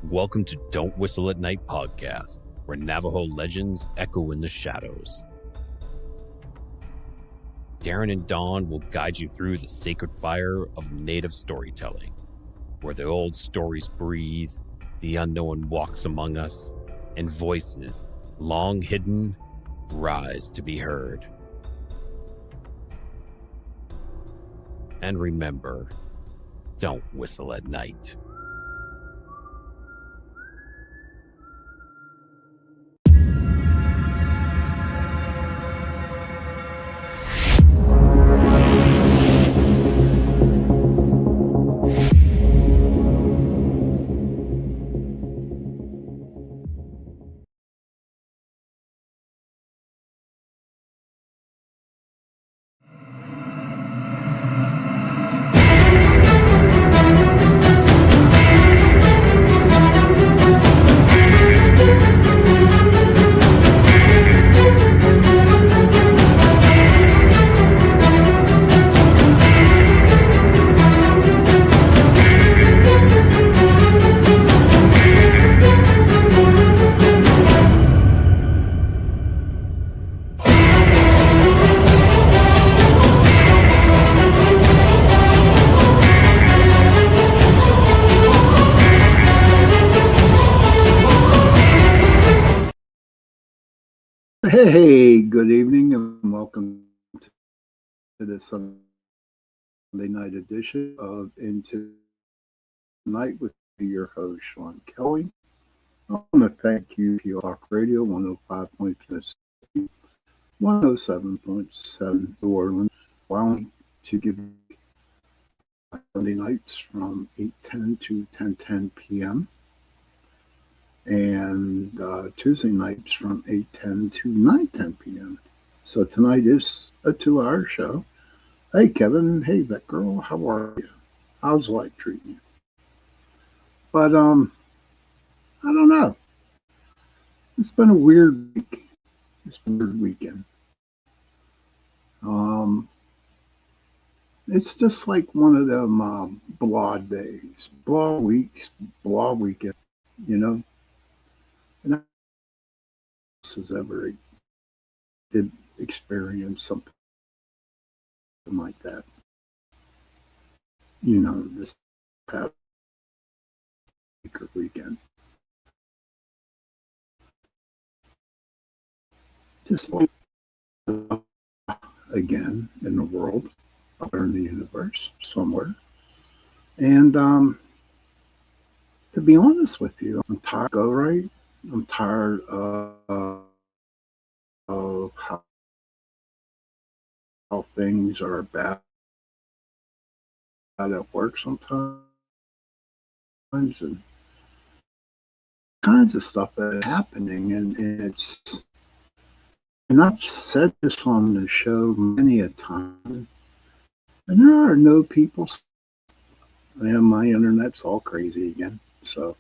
Welcome to Don't Whistle at Night podcast, where Navajo legends echo in the shadows. Darren and Dawn will guide you through the sacred fire of native storytelling, where the old stories breathe, the unknown walks among us, and voices, long hidden, rise to be heard. And remember, don't whistle at night. Hey, good evening and welcome to the Sunday night edition of Into the Night with your host, Sean Kelly. I want to thank you, Talk Radio 105.3, 107.7 New Orleans, allowing me to give you Sunday nights from 8:10 to 10:10 p.m. and Tuesday nights from 8:10 to 9:10 p.m. So tonight is a 2-hour show. Hey, Kevin. Hey, that girl. How are you? How's life treating you? But, I don't know. It's been a weird week. It's been a weird weekend. It's just like one of them blah days, blah weeks, blah weekend, you know? And I has ever did experience something like that, this past week or weekend. Just like again in the world, or in the universe, somewhere. And to be honest with you, I'm tired of right. I'm tired of how things are bad at work sometimes, and kinds of stuff that is happening. And I've said this on the show many a time, and there are no people. And my internet's all crazy again, so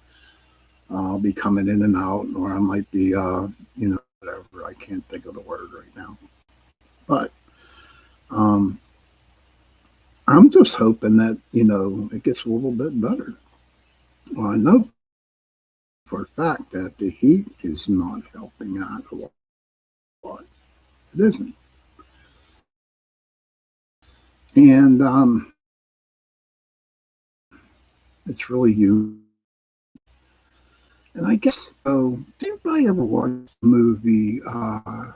I'll be coming in and out, or I might be, whatever. I can't think of the word right now. But I'm just hoping that, it gets a little bit better. Well, I know for a fact that the heat is not helping out a lot. It isn't. And it's really you. And I guess, did anybody ever watch the movie, the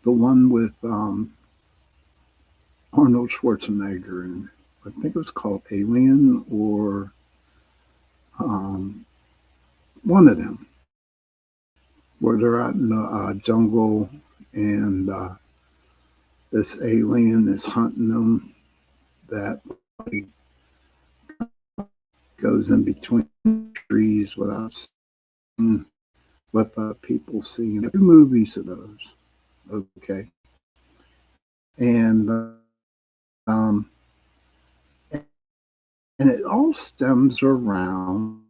one with Arnold Schwarzenegger, and I think it was called Alien, or one of them, where they're out in the jungle, and this alien is hunting them, that goes in between trees without seeing, with people seeing. 2 movies of those, okay? And and it all stems around,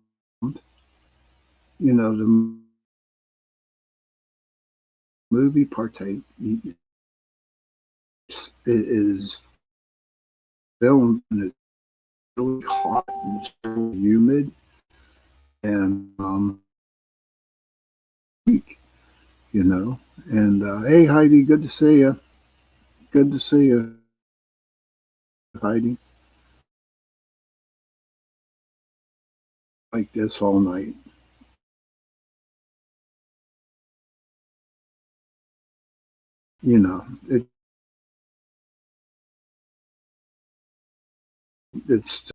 the movie partake is filmed, and it's really hot and it's really humid, and week, you know. And hey, Heidi, good to see you. Good to see you, Heidi. Like this all night. You know, it's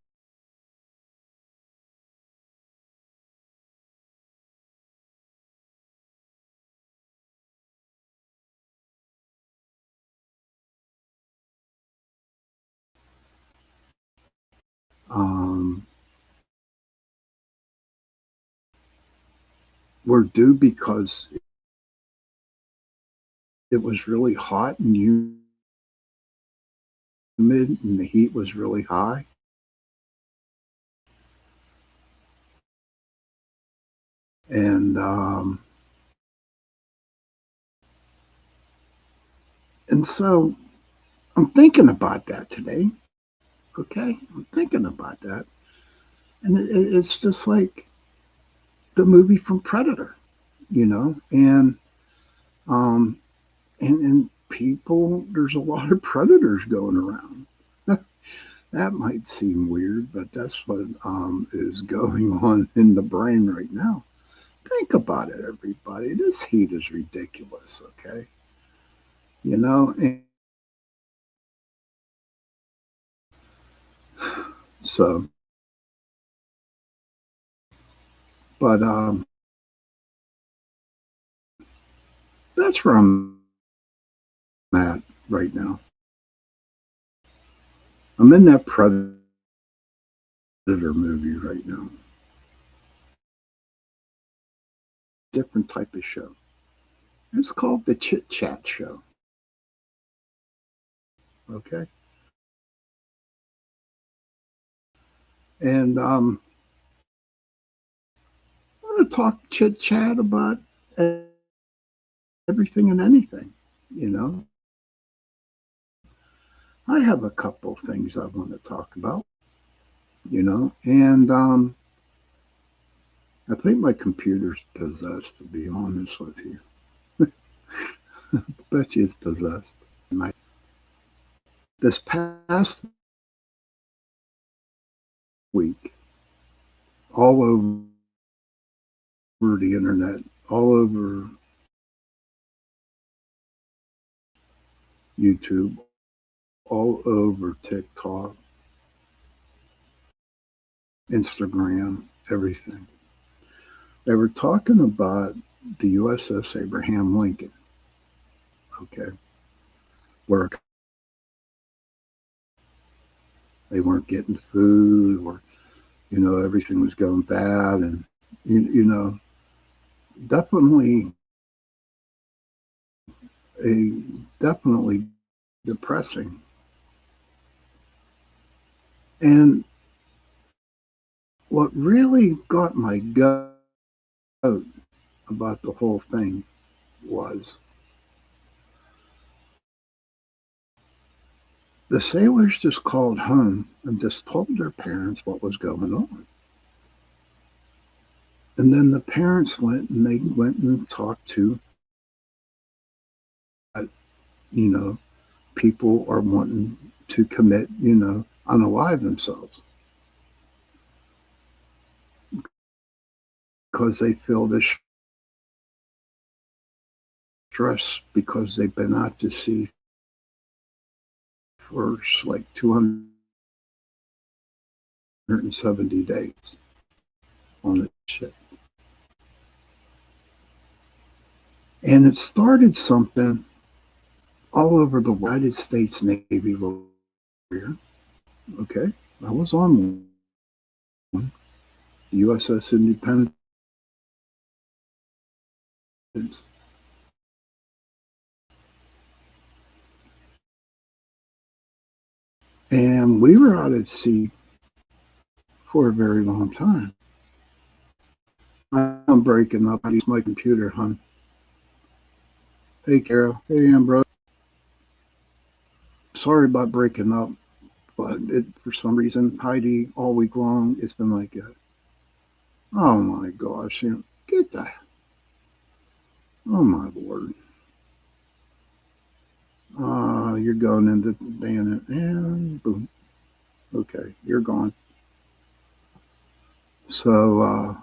um, we're due because it was really hot and humid, and the heat was really high. And and so I'm thinking about that today. Okay, I'm thinking about that, and it's just like the movie from Predator, you know, um, and people, there's a lot of predators going around. That might seem weird, but that's what is going on in the brain right now. Think about it, everybody. This heat is ridiculous, okay? You know, and so, but that's where I'm at right now. I'm in that Predator movie right now. Different type of show. It's called the Chit Chat Show, okay? And I want to talk chit chat about everything and anything, you know. I have a couple things I want to talk about, you know, and I think my computer's possessed, to be honest with you. I bet you it's possessed. This past week, all over the internet, all over YouTube, all over TikTok, Instagram, everything. They were talking about the USS Abraham Lincoln, okay, where they weren't getting food, or everything was going bad, and you know, definitely a definitely depressing. And what really got my goat about the whole thing was the sailors just called home and just told their parents what was going on. And then the parents went and talked to, you know, people are wanting to commit, unalive themselves because they feel this stress because they've been out to sea for like 270 days on a ship. And it started something all over the United States Navy lawyer. Okay. I was on one, USS Independence. And we were out at sea for a very long time. I'm breaking up. I use my computer, hon. Hey, Carol. Hey, Ambrose. Sorry about breaking up, but for some reason, Heidi, all week long, it's been like that. Oh my gosh, get that. Oh my Lord. You're going into Dana and boom. Okay, you're gone. So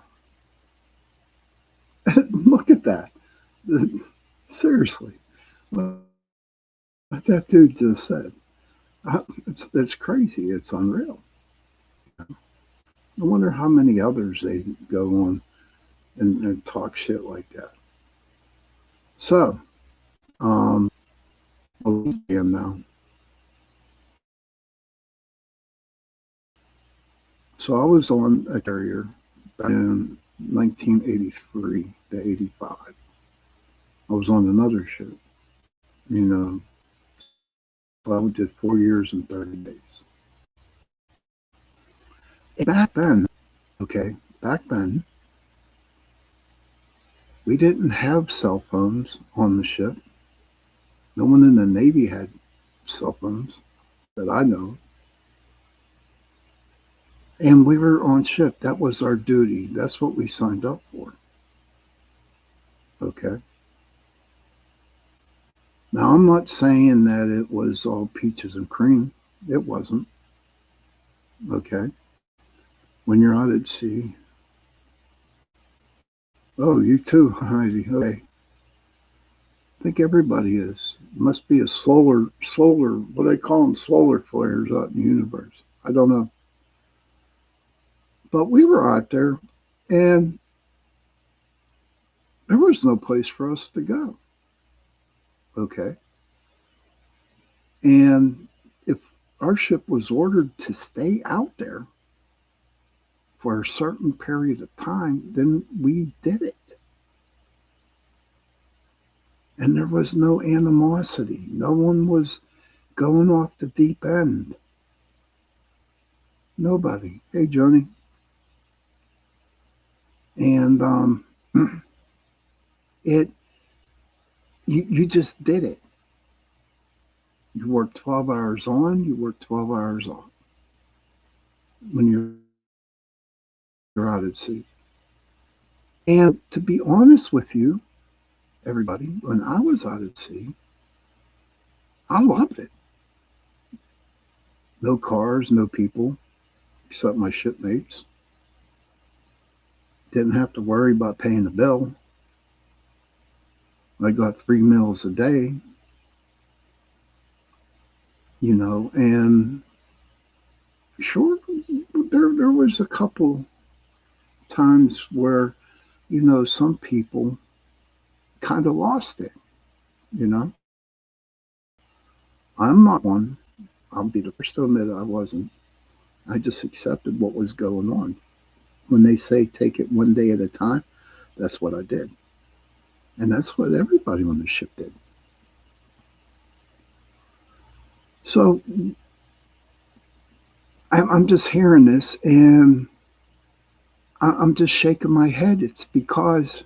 look at that. Seriously, what that dude just said. It's crazy. It's unreal. I wonder how many others they go on and talk shit like that. So, a weekend now. So I was on a carrier back in 1983 to 85. I was on another ship, you know. So I did 4 years and 30 days. And back then, okay, back then, we didn't have cell phones on the ship. No one in the Navy had cell phones that I know. And we were on ship. That was our duty. That's what we signed up for. Okay. Now, I'm not saying that it was all peaches and cream. It wasn't. Okay. When you're out at sea, oh, you too, Heidi. Okay. I think everybody is. It must be a solar, what do they call them? Solar flares out in the universe. I don't know. But we were out there and there was no place for us to go. Okay. And if our ship was ordered to stay out there for a certain period of time, then we did it. And there was no animosity. No one was going off the deep end. Nobody. Hey, Johnny. And it you just did it. You work 12 hours on, you work 12 hours off when you're out at sea. And to be honest with you, everybody, when I was out at sea, I loved it. No cars, no people, except my shipmates. Didn't have to worry about paying the bill. I got 3 meals a day, and sure, there was a couple times where, some people kind of lost it, you know. I'm not one. I'll be the first to admit I wasn't. I just accepted what was going on. When they say take it one day at a time, that's what I did. And that's what everybody on the ship did. So I'm just hearing this and I'm just shaking my head. It's because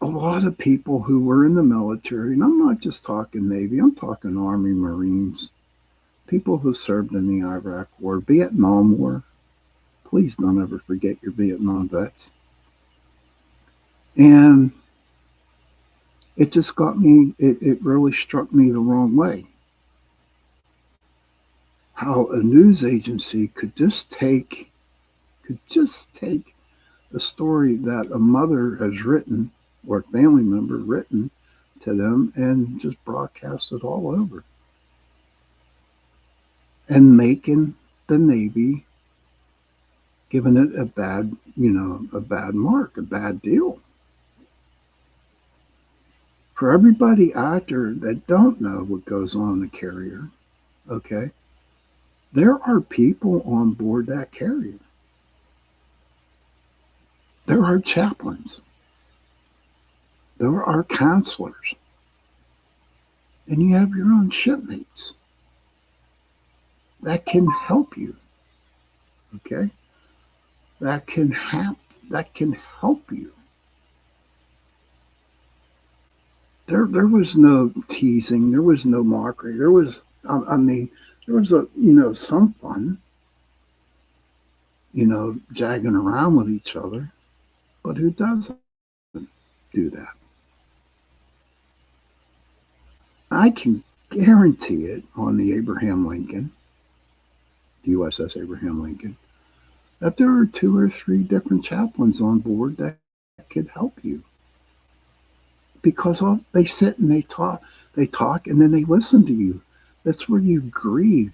a lot of people who were in the military, and I'm not just talking Navy, I'm talking Army, Marines, people who served in the Iraq War, Vietnam War. Please don't ever forget your Vietnam vets. And it just got me, it really struck me the wrong way. How a news agency could just take a story that a mother has written or a family member written to them and just broadcast it all over and making the Navy giving it a bad mark, a bad deal. For everybody out there that don't know what goes on in the carrier, okay, there are people on board that carrier. There are chaplains. There are counselors. And you have your own shipmates that can help you. Okay? That can help you. There was no teasing, there was no mockery. There was there was some fun, jagging around with each other. But who doesn't do that? I can guarantee it on the Abraham Lincoln, the USS Abraham Lincoln, that there are 2 or 3 different chaplains on board that could help you. Because they sit and they talk, and then they listen to you. That's where you grieve.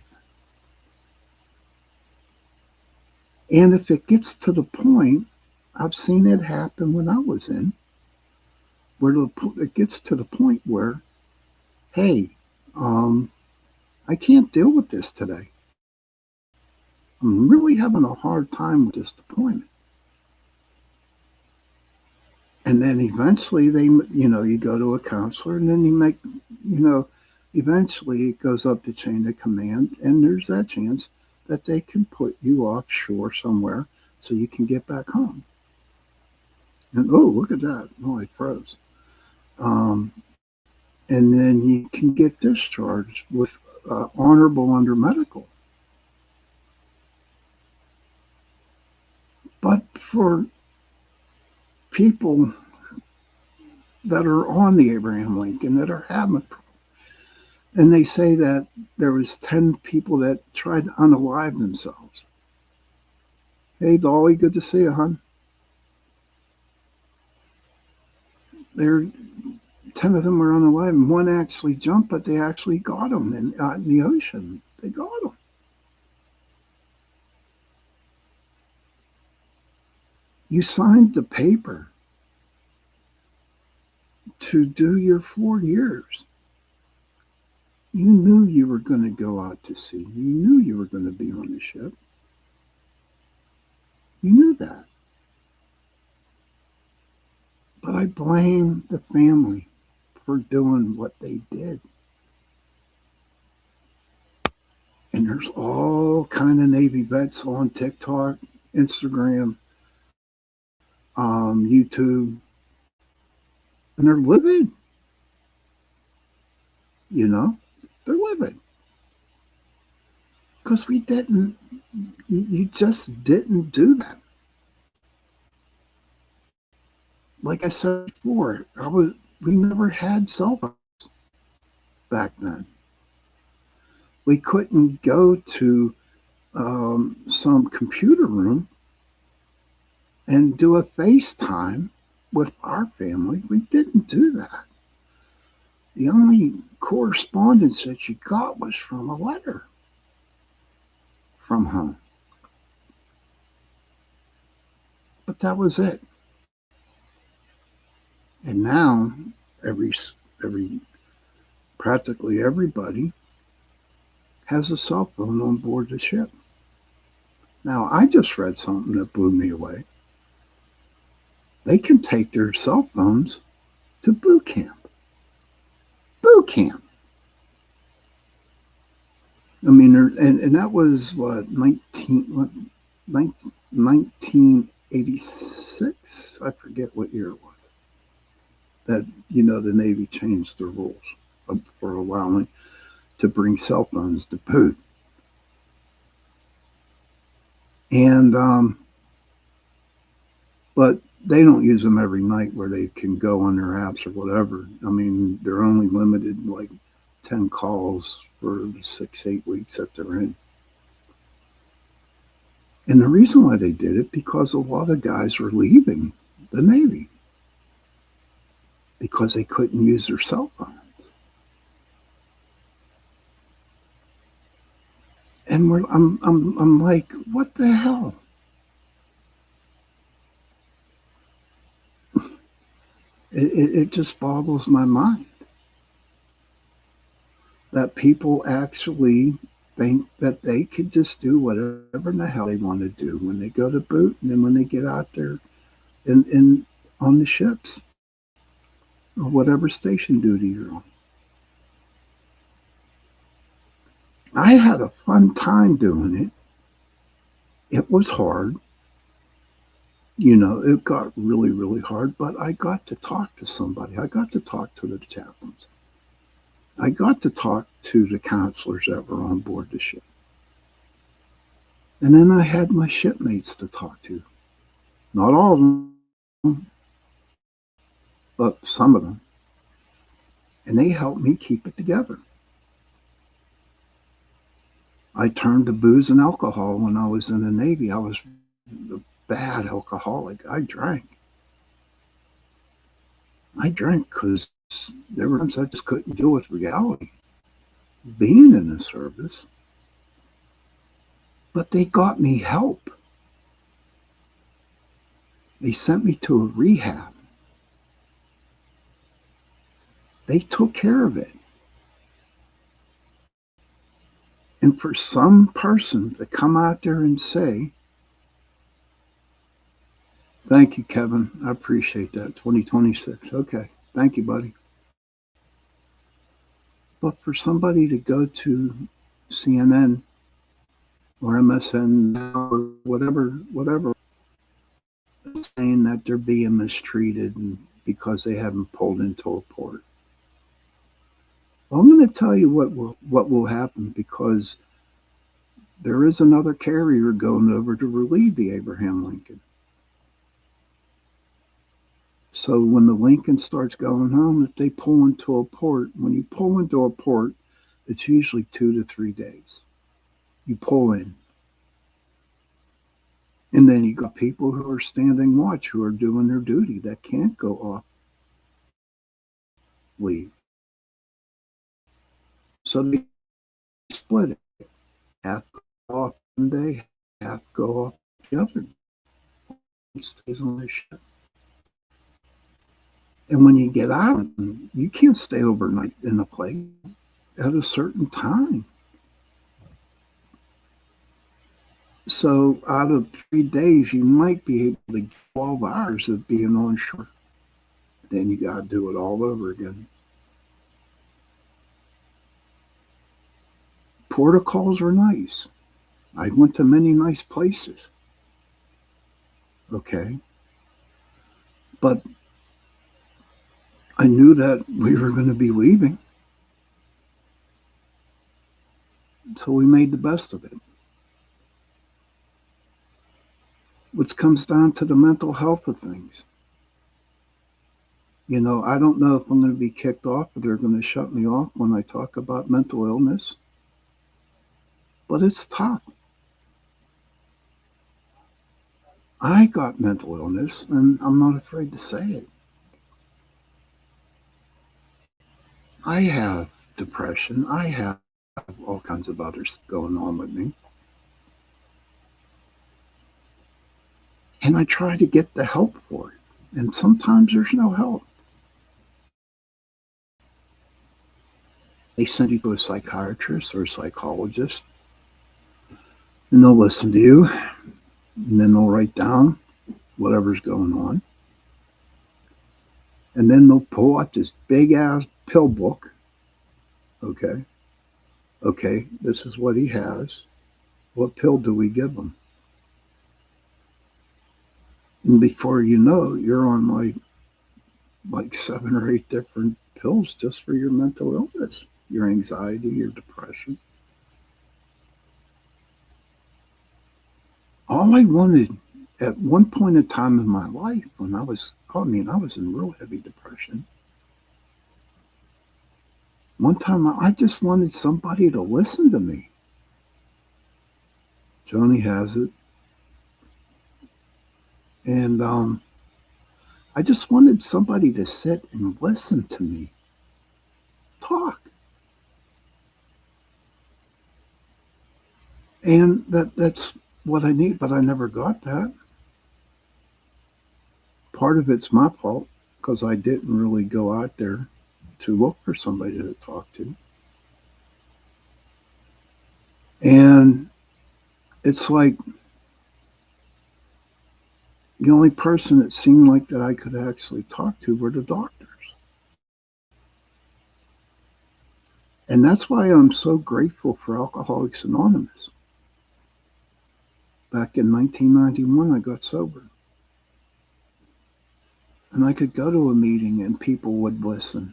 And if it gets to the point, I've seen it happen when I was in, where it gets to the point where, hey, I can't deal with this today. I'm really having a hard time with this deployment. And then eventually you go to a counselor, and then eventually it goes up the chain of command, and there's that chance that they can put you offshore somewhere so you can get back home. And oh, look at that. Oh, I froze. And then you can get discharged with honorable under medical. But for people that are on the Abraham Lincoln that are having, and they say that there was 10 people that tried to unalive themselves. Hey, Dolly, good to see you, hon. There, 10 of them were unalive, and 1 actually jumped, but they actually got them in the ocean. They got them. You signed the paper to do your 4 years. You knew you were going to go out to sea. You knew you were going to be on the ship. You knew that. But I blame the family for doing what they did. And there's all kind of Navy vets on TikTok, Instagram, YouTube, and they're livid. They're livid because we didn't. You just didn't do that. Like I said before, we never had cell phones back then. We couldn't go to some computer room and do a FaceTime with our family. We didn't do that. The only correspondence that you got was from a letter from home. But that was it. And now every practically everybody has a cell phone on board the ship. Now, I just read something that blew me away. They can take their cell phones to boot camp. Boot camp. I mean, and that was what, 1986? I forget what year it was. That, the Navy changed the rules for allowing to bring cell phones to boot. And, but they don't use them every night where they can go on their apps or whatever. I mean, they're only limited like 10 calls for 6-8 weeks that they're in. And the reason why they did it, because a lot of guys were leaving the Navy because they couldn't use their cell phones. And I'm like, what the hell? It just boggles my mind that people actually think that they could just do whatever in the hell they want to do when they go to boot, and then when they get out there in on the ships or whatever station duty you're on. I had a fun time doing it. It was hard. It got really, really hard, but I got to talk to somebody. I got to talk to the chaplains. I got to talk to the counselors that were on board the ship. And then I had my shipmates to talk to. Not all of them, but some of them. And they helped me keep it together. I turned to booze and alcohol when I was in the Navy. I was a bad alcoholic. I drank because there were times I just couldn't deal with reality being in the service. But they got me help. They sent me to a rehab. They took care of it. And for some person to come out there and say, thank you, Kevin. I appreciate that. 2026. Okay. Thank you, buddy. But for somebody to go to CNN or MSN now or whatever, saying that they're being mistreated and because they haven't pulled into a port. Well, I'm going to tell you what will happen, because there is another carrier going over to relieve the Abraham Lincoln. So when the Lincoln starts going home, if they pull into a port, when you pull into a port, it's usually 2 to 3 days. You pull in. And then you got people who are standing watch, who are doing their duty, that can't go off leave. So they split it. Half go off one day, half go off the other. Stays on the ship. And when you get out, you can't stay overnight in a place at a certain time. So out of 3 days, you might be able to get 12 hours of being on shore. Then you got to do it all over again. Protocols were nice. I went to many nice places. Okay. But I knew that we were going to be leaving. So we made the best of it. Which comes down to the mental health of things. I don't know if I'm going to be kicked off or they're going to shut me off when I talk about mental illness. But it's tough. I got mental illness, and I'm not afraid to say it. I have depression. I have all kinds of others going on with me. And I try to get the help for it. And sometimes there's no help. They send you to a psychiatrist or a psychologist, and they'll listen to you, and then they'll write down whatever's going on. And then they'll pull out this big ass pill book. Okay, this is what he has. What pill do we give him? And before you know, you're on like 7 or 8 different pills just for your mental illness, your anxiety, your depression. All I wanted at one point in time in my life, when I was in real heavy depression. One time I just wanted somebody to listen to me. Johnny has it. And I just wanted somebody to sit and listen to me talk. And that's what I need, but I never got that. Part of it's my fault because I didn't really go out there to look for somebody to talk to. And it's like the only person it seemed like that I could actually talk to were the doctors. And that's why I'm so grateful for Alcoholics Anonymous. Back in 1991, I got sober. And I could go to a meeting and people would listen.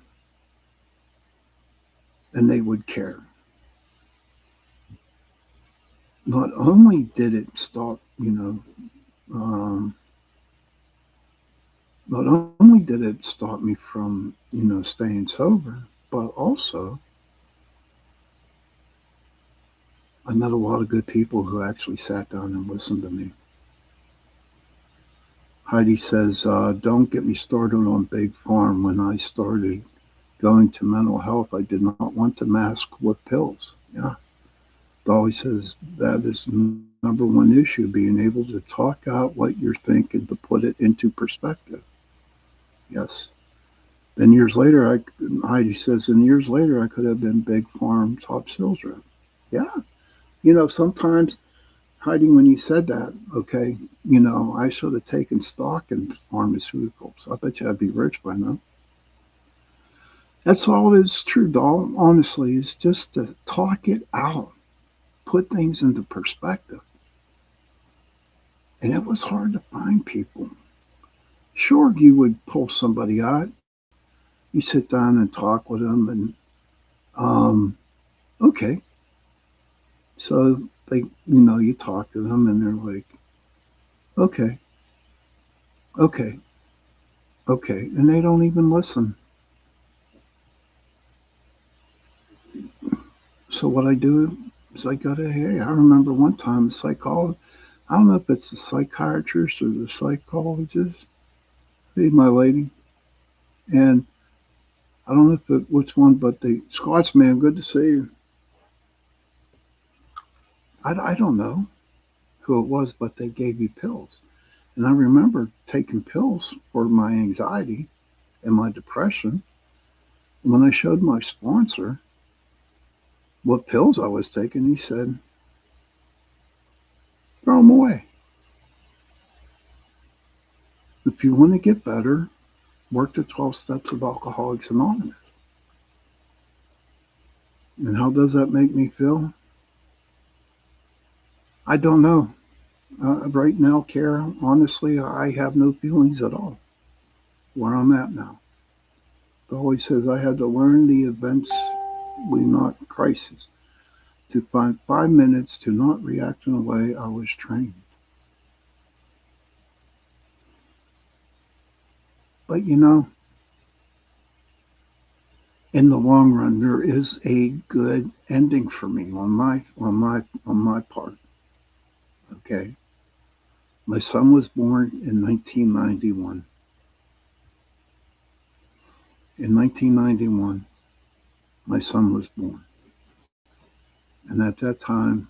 And they would care. not only did it stop, um, not only did it stop me from, staying sober, but also I met a lot of good people who actually sat down and listened to me. Heidi says, don't get me started on Big Farm. When I started going to mental health, I did not want to mask with pills. Yeah. Dolly says that is number one issue, being able to talk out what you're thinking to put it into perspective. Yes. Then years later, Heidi says, and years later, I could have been Big Farm top sales rep. Yeah. Sometimes, Heidi, when you said that, okay, I should have taken stock in pharmaceuticals. I bet you I'd be rich by now. That's all that's true, doll. Honestly, is just to talk it out, put things into perspective. And it was hard to find people. Sure, you would pull somebody out. You sit down and talk with them, and um, okay. So you talk to them, and they're like, okay, okay, okay, and they don't even listen. So what I do is I go to, hey, I remember one time a psychologist, I don't know if it's the psychiatrist or the psychologist, hey, my lady, and I don't know which one, but the Scotsman, good to see you. I don't know who it was, but they gave me pills. And I remember taking pills for my anxiety and my depression. And when I showed my sponsor what pills I was taking, he said, throw them away. If you want to get better, work the 12 steps of Alcoholics Anonymous. And how does that make me feel? I don't know. Right now, Kara, honestly, I have no feelings at all where I'm at now. It always says I had to learn the events, we not crisis, to find 5 minutes to not react in a way I was trained. But in the long run, there is a good ending for me on my part. Okay, my son was born in 1991. In 1991, my son was born, and at that time,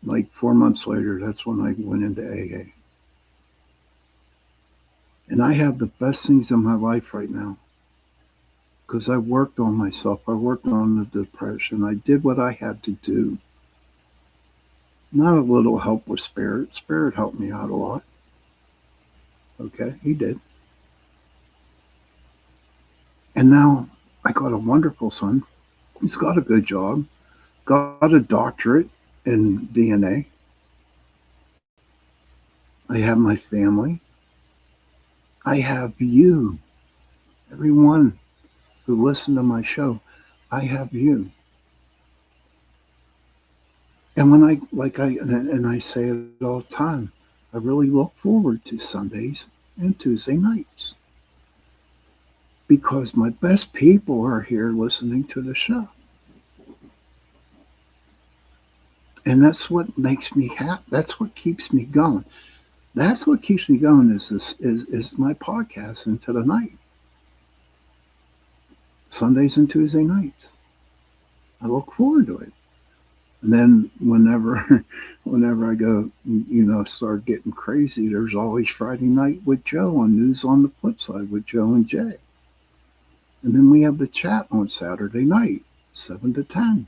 like 4 months later, that's when I went into AA. And I have the best things in my life right now because I worked on myself. I worked on the depression. I did what I had to do. Not a little help with Spirit. Spirit helped me out a lot. Okay, he did. And now I got a wonderful son. He's got a good job, got a doctorate in DNA. I have my family. I have you, everyone who listened to my show. I have you. And when I like I and I say it all the time, I really look forward to Sundays and Tuesday nights because my best people are here listening to the show. And that's what makes me happy. That's what keeps me going. That's what keeps me going is my podcast into the night. Sundays and Tuesday nights. I look forward to it. And then whenever whenever I go, start getting crazy, there's always Friday night with Joe on News on the Flip Side with Joe and Jay. And then we have the chat on Saturday night, 7 to 10.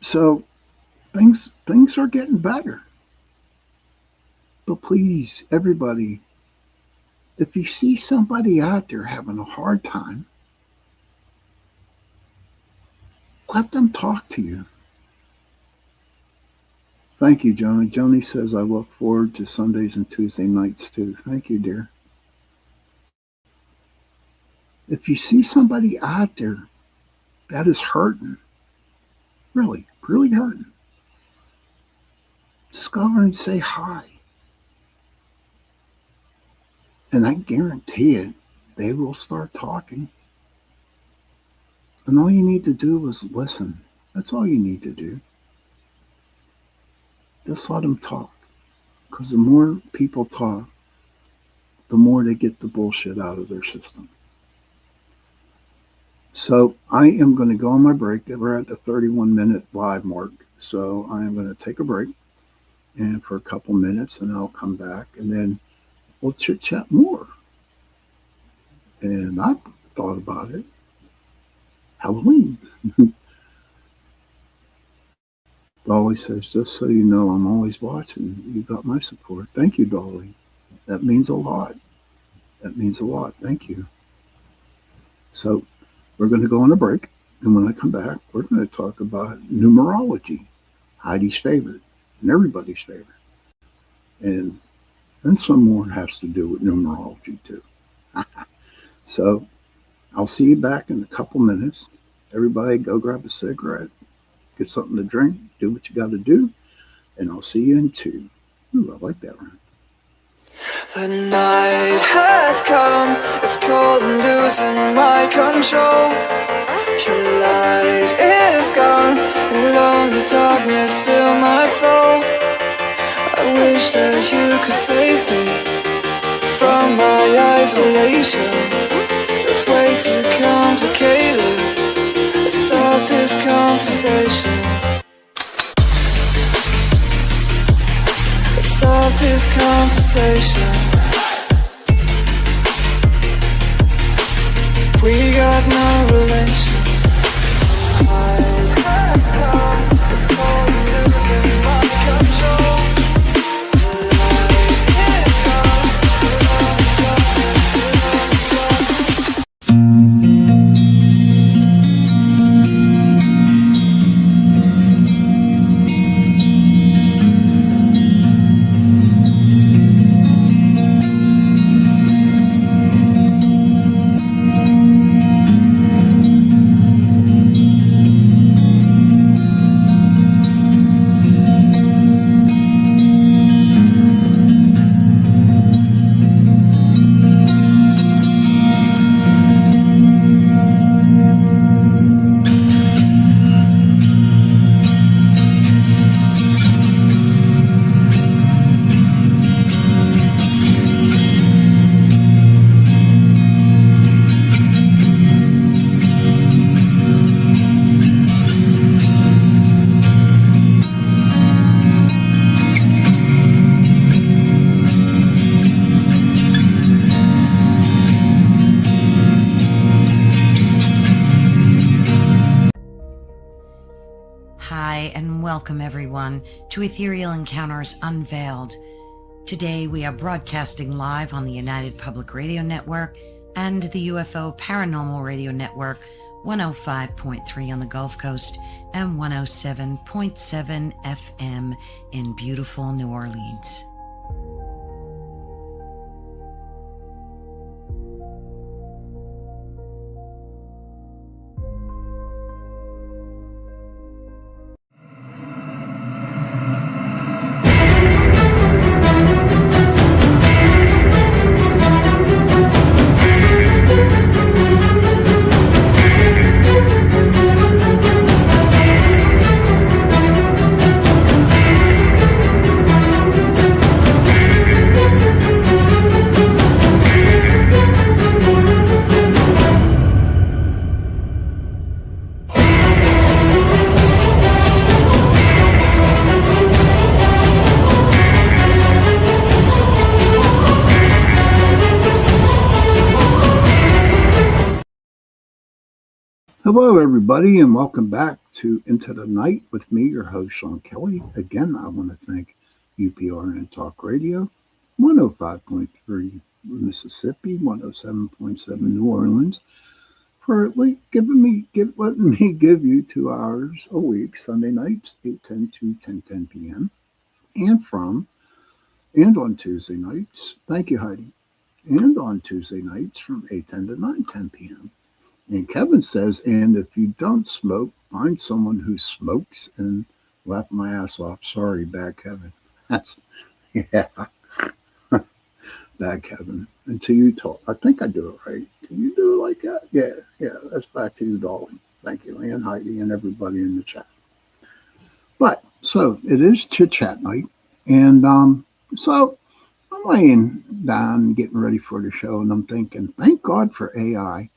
So things are getting better. But please, everybody, if you see somebody out there having a hard time, let them talk to you. Thank you, Johnny. Joni says, I look forward to Sundays and Tuesday nights too. Thank you, dear. If you see somebody out there that is hurting, Really, really hurting. Just go over and say hi. And I guarantee it, they will start talking. And all you need to do is listen. That's all you need to do. Just let them talk. Because the more people talk, the more they get the bullshit out of their system. So I am going to go on my break. We're at the 31-minute live mark. So I am going to take a break and for a couple minutes, and I'll come back, and then we'll chit chat more. And I thought about it. Halloween. Dolly says, just so you know, I'm always watching. You got my support. Thank you, Dolly. That means a lot. That means a lot. Thank you. So we're going to go on a break. And when I come back, we're going to talk about numerology, Heidi's favorite and everybody's favorite. And then some more has to do with numerology, too. So I'll see you back in a couple minutes. Everybody go grab a cigarette, get something to drink, do what you got to do, and I'll see you in 2. Ooh, I like that one. The night has come, it's cold and losing my control. Your light is gone, and lonely darkness fill my soul. I wish that you could save me from my isolation. It's way too complicated. Let's start this conversation. Let's start this conversation. We got no relation. I have come before you losing my control. Hi, and welcome everyone to Ethereal Encounters Unveiled. Today we are broadcasting live on the United Public Radio Network and the UFO Paranormal Radio Network, 105.3 on the Gulf Coast and 107.7 FM in beautiful New Orleans. Hello, everybody, and welcome back to Into the Night with me, your host, Sean Kelly. Again, I want to thank UPRN Talk Radio, 105.3 Mississippi, 107.7 New Orleans, for letting me give you 2 hours a week, Sunday nights, 8:10 to 10:10 p.m., and on Tuesday nights, thank you, Heidi, and on Tuesday nights from 8:10 to 9:10 p.m. And Kevin says, and if you don't smoke, find someone who smokes and laugh my ass off. Sorry, bad Kevin. That's, yeah, bad Kevin. Until you talk, I think I do it right. Can you do it like that? Yeah, that's back to you, darling. Thank you, and Heidi, and everybody in the chat. But, so it is Chit Chat night. And so I'm laying down getting ready for the show, and I'm thinking, thank God for AI,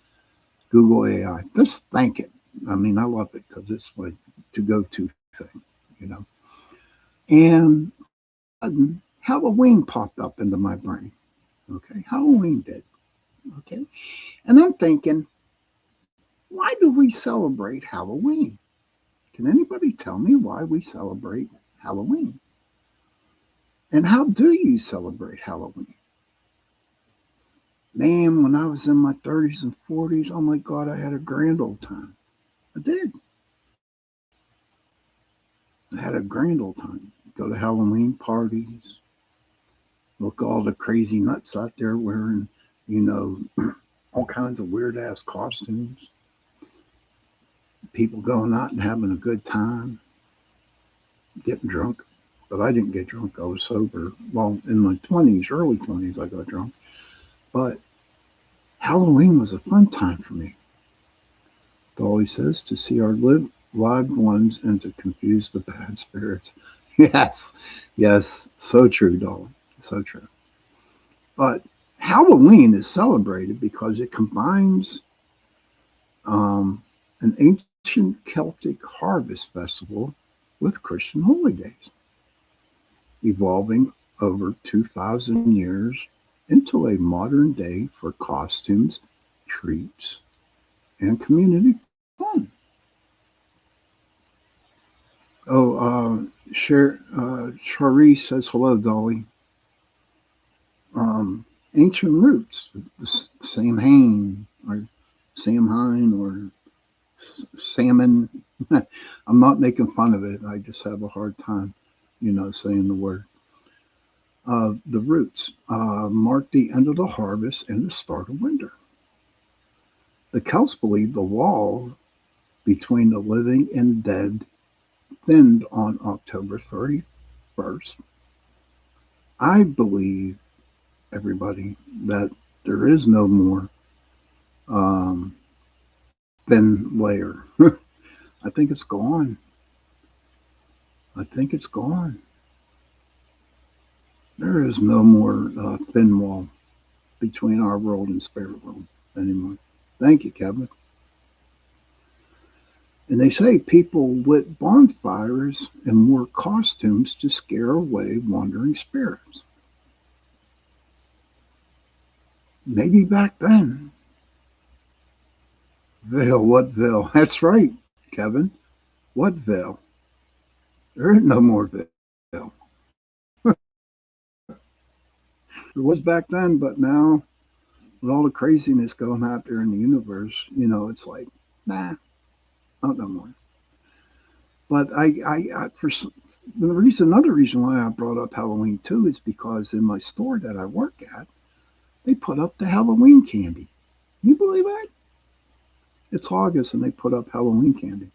Google AI. Just thank it. I mean, I love it because it's my to-go-to thing, you know. And all of a sudden, Halloween popped up into my brain. Okay, Halloween did. Okay, and I'm thinking, why do we celebrate Halloween? Can anybody tell me why we celebrate Halloween? And how do you celebrate Halloween? Man, when I was in my 30s and 40s, oh my God, I had a grand old time. I did. I had a grand old time. Go to Halloween parties, look at all the crazy nuts out there wearing, you know, all kinds of weird ass costumes. People going out and having a good time, getting drunk. But I didn't get drunk. I was sober. Well, in my 20s, early 20s, I got drunk. But Halloween was a fun time for me. Dolly says to see our loved ones and to confuse the bad spirits. Yes, so true, Dolly, so true. But Halloween is celebrated because it combines an ancient Celtic harvest festival with Christian holy days, evolving over 2,000 years into a modern day for costumes, treats, and community fun. Oh, Cherie says hello, Dolly. Um, Ancient roots, Sam Hain or Sam Hine or salmon. I'm not making fun of it. I just have a hard time, saying the word. The roots mark the end of the harvest and the start of winter. The Celts believed the wall between the living and dead thinned on October 31st. I believe, everybody, that there is no more um, thin layer. I think it's gone. I think it's gone. There is no more thin wall between our world and spirit world anymore. Thank you, Kevin. And they say people lit bonfires and wore costumes to scare away wandering spirits. Maybe back then. Veil, what veil? That's right, Kevin. What veil? There ain't no more veil. There was back then, but now with all the craziness going out there in the universe, it's like, nah, not no more. But another reason why I brought up Halloween too is because in my store that I work at, they put up the Halloween candy. Can you believe that? It's August and they put up Halloween candy.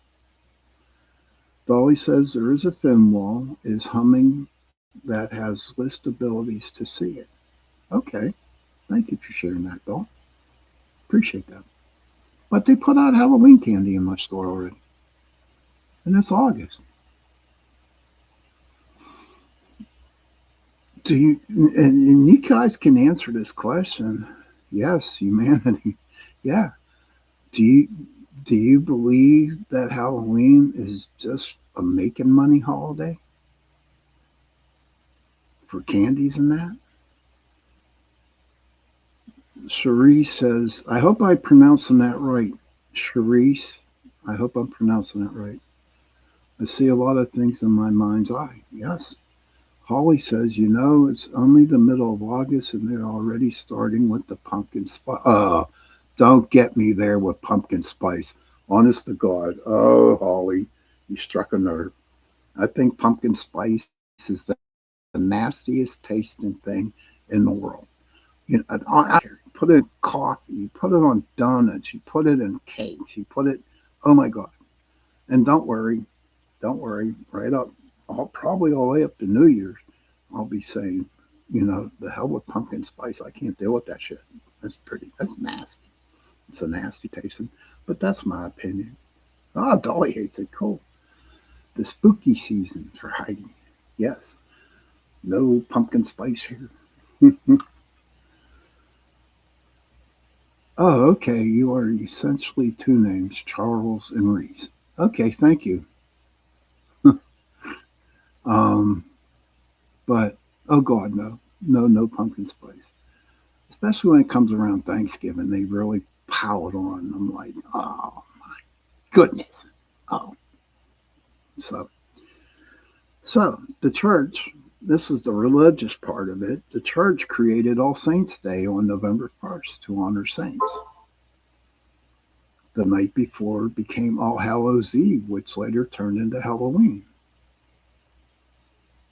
Dolly says there is a thin wall, is humming that has list abilities to see it. Okay. Thank you for sharing that, Doll. Appreciate that. But they put out Halloween candy in my store already. And it's August. Do you and you guys can answer this question? Yes, humanity. Yeah. Do you believe that Halloween is just a making money holiday for candies and that? Cherise says, I hope I'm pronouncing that right. Cherise, I hope I'm pronouncing that right. I see a lot of things in my mind's eye. Yes. Holly says, it's only the middle of August and they're already starting with the pumpkin spice. Don't get me there with pumpkin spice. Honest to God. Oh, Holly, you struck a nerve. I think pumpkin spice is the nastiest tasting thing in the world. put it in coffee, you put it on donuts, you put it in cakes, you put it, oh my God. And don't worry, right up, probably all the way up to New Year's, I'll be saying, the hell with pumpkin spice. I can't deal with that shit. That's nasty. It's a nasty tasting, but that's my opinion. Dolly hates it. Cool. The spooky season for Heidi. Yes. No pumpkin spice here. Oh, okay. You are essentially two names, Charles and Reese. Okay, thank you. But oh God, no pumpkin spice. Especially when it comes around Thanksgiving, they really pile it on. I'm like, oh my goodness. Oh, so the church. This is the religious part of it. The church created All Saints Day on November 1st to honor saints. The night before became All Hallows Eve, which later turned into Halloween.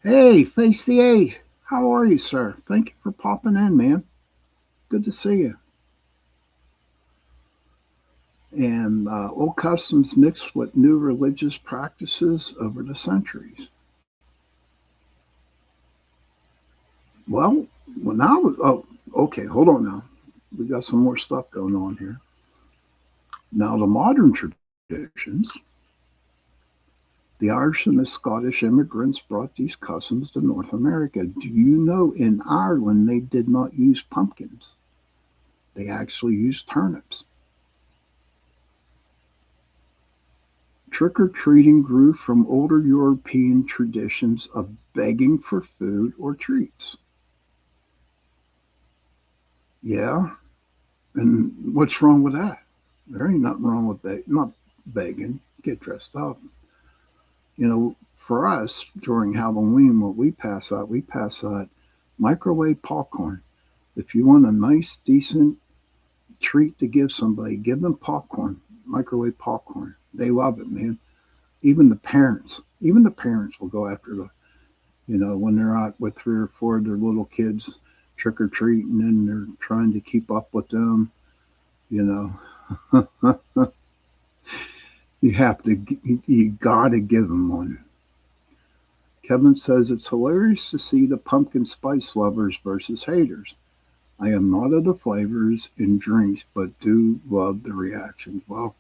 Hey, Face the Eight. How are you, sir? Thank you for popping in, man. Good to see you. And old customs mixed with new religious practices over the centuries. Well, when I was, okay, hold on now. We got some more stuff going on here. Now, the modern traditions, the Irish and the Scottish immigrants brought these customs to North America. Do you know in Ireland they did not use pumpkins? They actually used turnips. Trick-or-treating grew from older European traditions of begging for food or treats. Yeah, and what's wrong with that? There ain't nothing wrong with not begging. Get dressed up. For us during Halloween, what we pass out microwave popcorn. If you want a nice, decent treat to give somebody, give them popcorn, microwave popcorn. They love it, man. Even the parents will go after when they're out with 3 or 4 of their little kids trick or treating and they're trying to keep up with them. You gotta give them one. Kevin says it's hilarious to see the pumpkin spice lovers versus haters. I am not of the flavors in drinks, but do love the reactions. Well,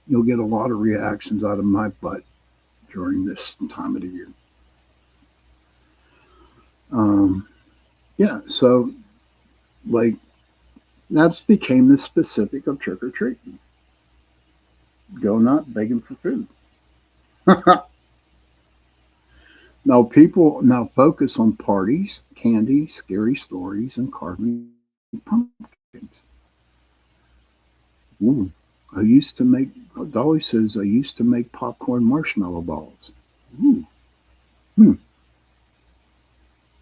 you'll get a lot of reactions out of my butt during this time of the year. So like that became the specific of trick or treating. Go not begging for food. Now focus on parties, candy, scary stories, and carving pumpkins. Ooh, Dolly says, I used to make popcorn marshmallow balls. Ooh.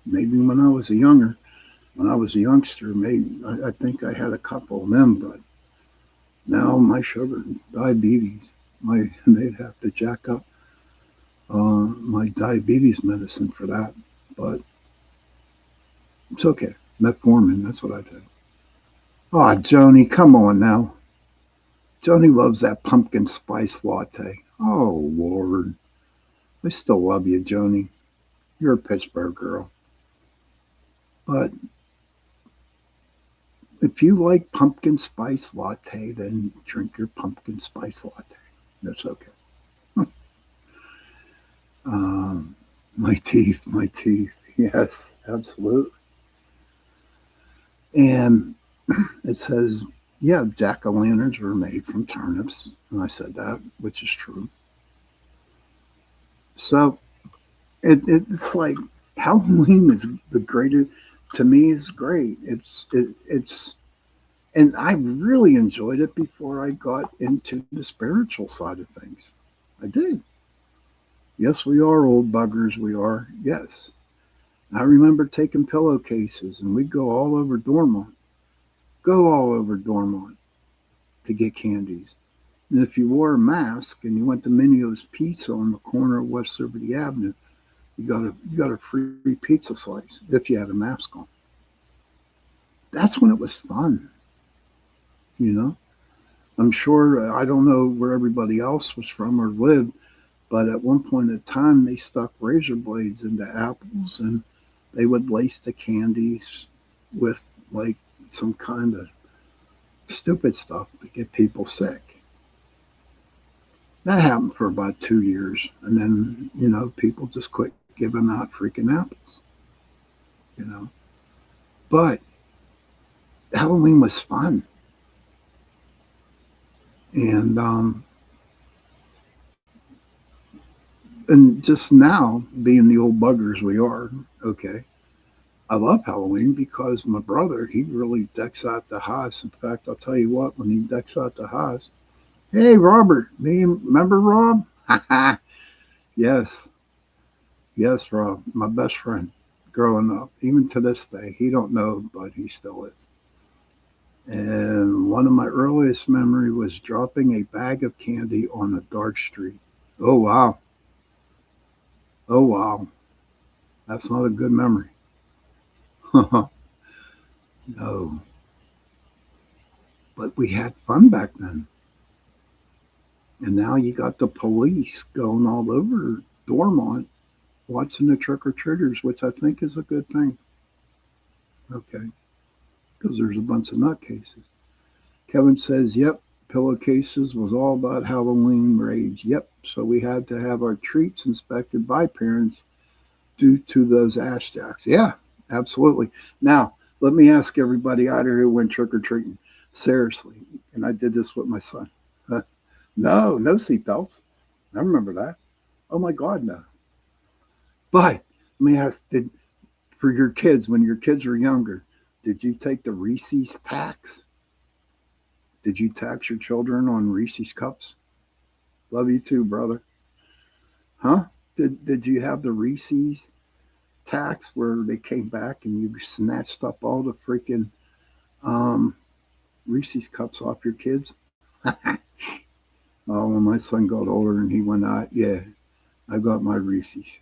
Maybe when I was a youngster, maybe I think I had a couple of them, but now my sugar, diabetes, they'd have to jack up my diabetes medicine for that, but it's okay. Metformin, that's what I did. Oh, Joni, come on now. Joni loves that pumpkin spice latte. Oh, Lord. I still love you, Joni. You're a Pittsburgh girl. But if you like pumpkin spice latte, then drink your pumpkin spice latte. That's okay. My teeth. Yes, absolutely. And it says, yeah, jack-o'-lanterns were made from turnips. And I said that, which is true. So it's like Halloween is the greatest, to me, is great. It's and I really enjoyed it before I got into the spiritual side of things. I did. Yes, we are old buggers. We are. Yes. I remember taking pillowcases and we'd go all over Dormont to get candies. And if you wore a mask and you went to Minio's Pizza on the corner of West Liberty Avenue, you got a free pizza slice if you had a mask on. That's when it was fun. you know. I'm sure, I don't know where everybody else was from or lived, but at one point in time, they stuck razor blades into apples and they would lace the candies with like some kind of stupid stuff to get people sick. That happened for about 2 years. And then, people just quit giving out freaking apples, you know. But Halloween was fun. And just now, being the old buggers we are, okay, I love Halloween because my brother, he really decks out the house. In fact, I'll tell you what, when he decks out the house, hey, Robert, me, remember Rob? Yes, yes, Rob, my best friend growing up. Even to this day, he don't know, but he still is. And one of my earliest memory was dropping a bag of candy on a dark street. Oh wow, oh wow, that's not a good memory. No, but we had fun back then. And now you got the police going all over Dormont watching the trick or treaters, which I think is a good thing. Okay, because there's a bunch of nutcases. Kevin says, yep, pillowcases was all about Halloween rage. Yep, so we had to have our treats inspected by parents due to those ash jacks. Yeah, absolutely. Now, let me ask everybody out here who went trick or treating. Seriously, and I did this with my son. No, no seatbelts. I remember that. Oh my God, no. But let me ask, for your kids, when your kids were younger, did you take the Reese's tax? Did you tax your children on Reese's cups? Love you too, brother. Huh? Did you have the Reese's tax where they came back and you snatched up all the freaking um, Reese's cups off your kids? Oh, when my son got older and he went out, yeah, I got my Reese's.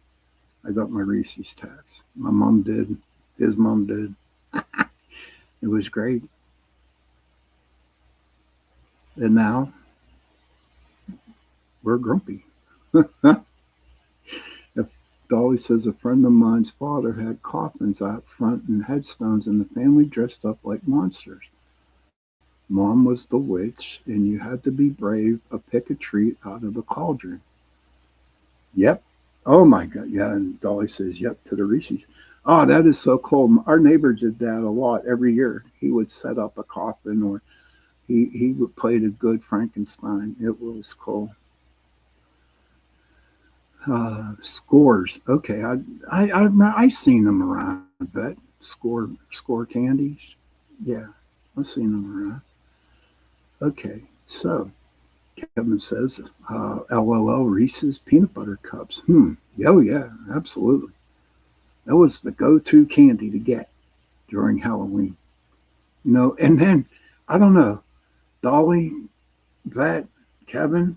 I got my Reese's tax. My mom did. His mom did. It was great. And now we're grumpy. If Dolly says a friend of mine's father had coffins out front and headstones, and the family dressed up like monsters. Mom was the witch, and you had to be brave to pick a treat out of the cauldron. Yep. Oh my God. Yeah. And Dolly says, yep, to the Reese's. Oh, that is so cool. Our neighbor did that a lot every year. He would set up a coffin or he would play the good Frankenstein. It was cool. Scores. Okay. I've seen them around that score candies. Yeah. I've seen them around. Okay. So Kevin says, LOL Reese's peanut butter cups. Oh, yeah, absolutely. That was the go to candy to get during Halloween. And then, I don't know, Dolly, that, Kevin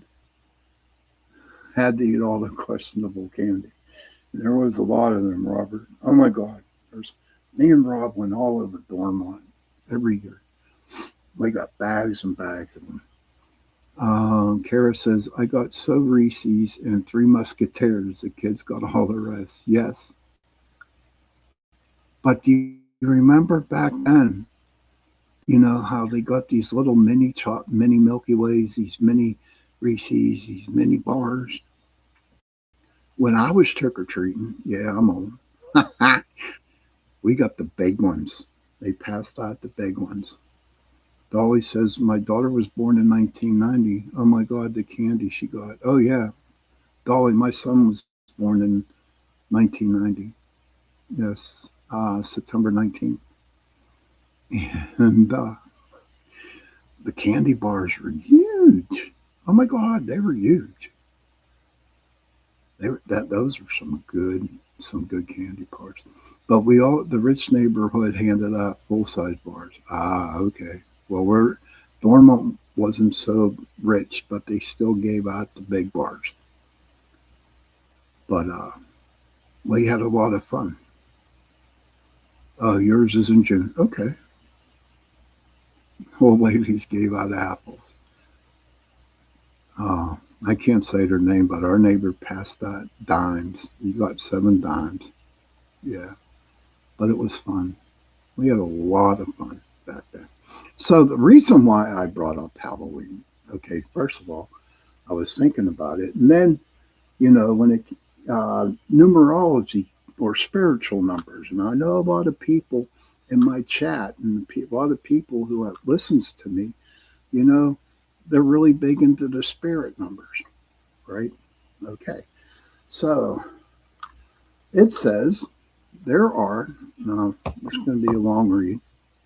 had to eat all the questionable candy. There was a lot of them, Robert. Oh my God. Me and Rob went all over Dormont every year. We got bags and bags of them. Kara says, I got so Reese's and Three Musketeers. The kids got all the rest. Yes. But do you remember back then, how they got these little mini Milky Ways, these mini Reese's, these mini bars? When I was trick or treating, yeah, I'm old. We got the big ones. They passed out the big ones. Dolly says, my daughter was born in 1990. Oh my God, the candy she got. Oh, yeah. Dolly, my son was born in 1990. Yes, September 19th. And the candy bars were huge. Oh my God, they were huge. Those were some good candy bars. But the rich neighborhood handed out full size bars. Ah, okay. Well, Dormont wasn't so rich, but they still gave out the big bars. But we had a lot of fun. Oh, yours is in June. Okay. old ladies gave out apples. Uh, I can't say their name, but our neighbor passed out dimes. He got 7 dimes. Yeah, but it was fun. We had a lot of fun back then. So the reason why I brought up Halloween, okay, first of all, I was thinking about it, and then when it numerology or spiritual numbers, and I know a lot of people in my chat and a lot of people who have listens to me, you know, they're really big into the spirit numbers, right? Okay, so it says there are, it's going to be a long read,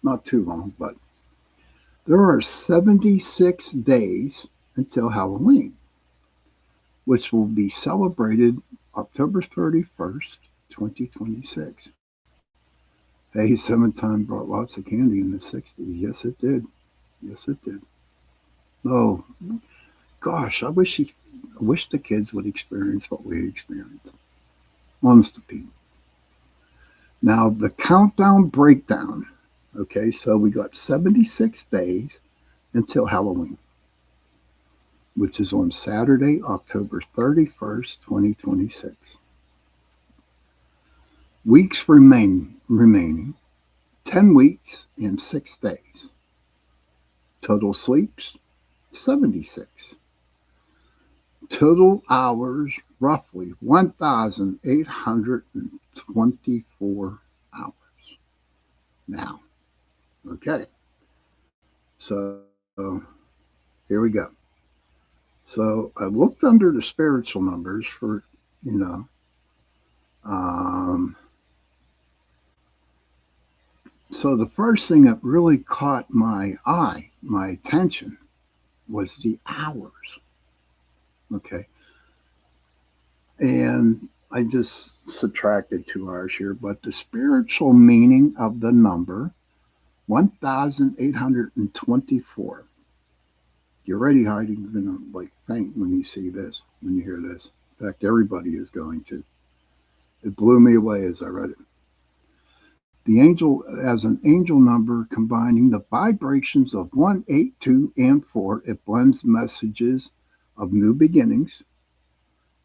not too long, but there are 76 days until Halloween, which will be celebrated October 31st, 2026. Hey, 7 Time brought lots of candy in the 60s. Yes, it did. Yes, it did. Oh, gosh, I wish the kids would experience what we experienced. Honest to Pete. Now, the countdown breakdown. Okay, so we got 76 days until Halloween, which is on Saturday, October 31st, 2026. Weeks remaining 10 weeks and 6 days. Total sleeps 76. Total hours roughly 1,824 hours. Now, okay, so here we go. So I looked under the spiritual numbers for, you know, um, so the first thing that really caught my attention, was the hours. Okay. And I just subtracted 2 hours here, but the spiritual meaning of the number 1,824. You're already hiding, you're gonna like faint when you see this, when you hear this. In fact, everybody is going to. It blew me away as I read it. The angel, as an angel number combining the vibrations of 1, 8, 2, and 4, it blends messages of new beginnings,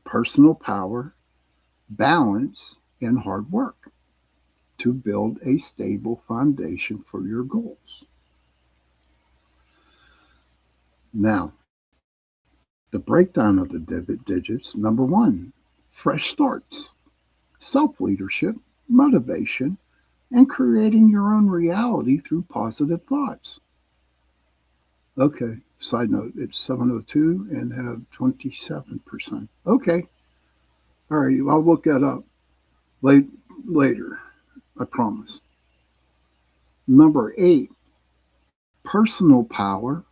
personal power, balance, and hard work to build a stable foundation for your goals. Now, the breakdown of the digits: number 1, fresh starts, self leadership, motivation, and creating your own reality through positive thoughts. Okay, side note, it's 702 and have 27%. Okay, all right, I'll look that up later, I promise. Number 8, personal power,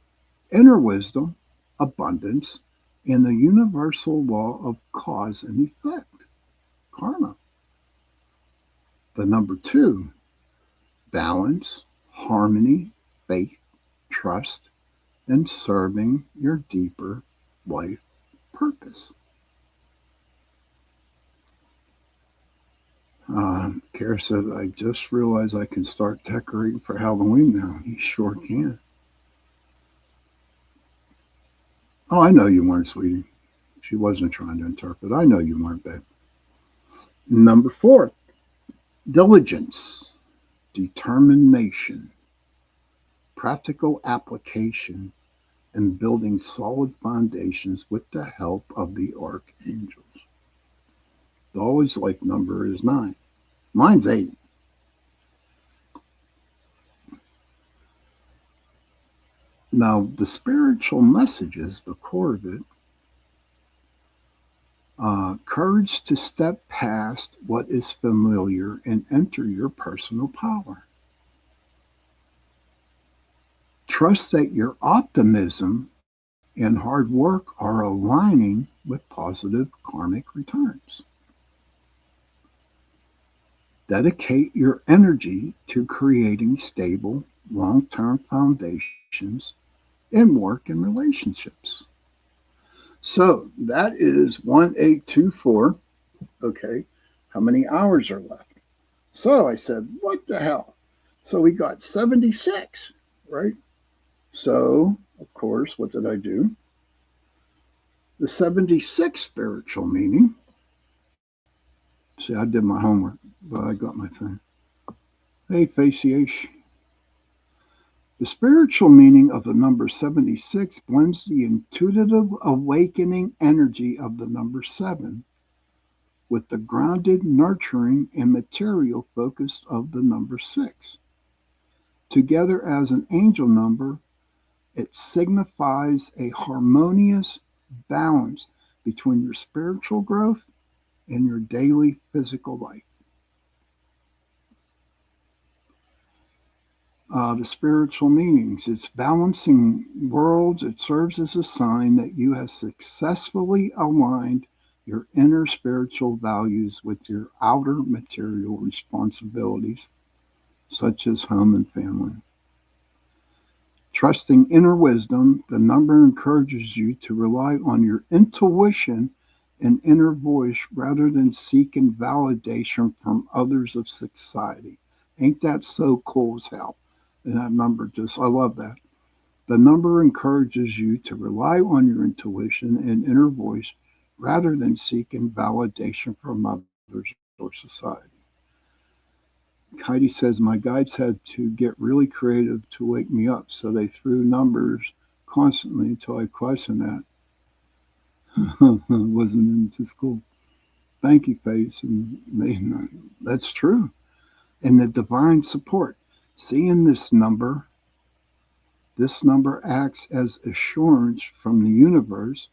inner wisdom, abundance, and the universal law of cause and effect, karma. The number 2, balance, harmony, faith, trust, and serving your deeper life purpose. Kara said, I just realized I can start decorating for Halloween now. You sure can. Oh, I know you weren't, sweetie. She wasn't trying to interpret. I know you weren't, babe. Number 4, diligence, determination, practical application, and building solid foundations with the help of the archangels. The always like number is 9. Mine's 8. Now, the spiritual messages, the core of it, courage to step past what is familiar and enter your personal power. Trust that your optimism and hard work are aligning with positive karmic returns. Dedicate your energy to creating stable, long-term foundations in work and relationships. So that is 1824. Okay, how many hours are left? So I said, what the hell? So we got 76, right? So, of course, what did I do? The 76 spiritual meaning. See, I did my homework, but I got my thing. Hey, Faciation. The spiritual meaning of the number 76 blends the intuitive awakening energy of the number 7 with the grounded, nurturing, and material focus of the number 6. Together as an angel number, it signifies a harmonious balance between your spiritual growth and your daily physical life. The spiritual meanings. It's balancing worlds. It serves as a sign that you have successfully aligned your inner spiritual values with your outer material responsibilities, such as home and family. Trusting inner wisdom, the number encourages you to rely on your intuition and inner voice rather than seeking validation from others of society. Ain't that so cool as hell? And that number I love that. The number encourages you to rely on your intuition and inner voice rather than seeking validation from others or society. Heidi says, my guides had to get really creative to wake me up, so they threw numbers constantly until I questioned that. Wasn't into school. Thank you, Face. And that's true. And the divine support. Seeing this number acts as assurance from the universe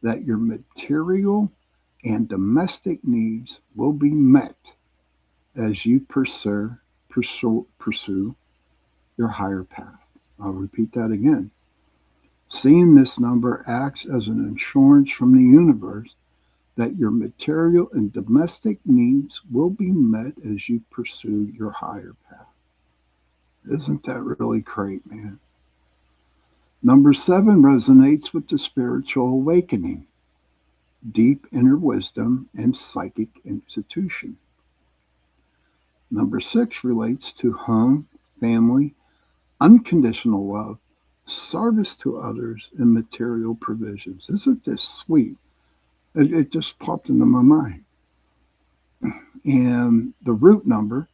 that your material and domestic needs will be met as you pursue your higher path. I'll repeat that again. Seeing this number acts as an assurance from the universe that your material and domestic needs will be met as you pursue your higher path. Isn't that really great, man? Number 7 resonates with the spiritual awakening, deep inner wisdom, and psychic institution. Number 6 relates to home, family, unconditional love, service to others, and material provisions. Isn't this sweet? It just popped into my mind. And the root number,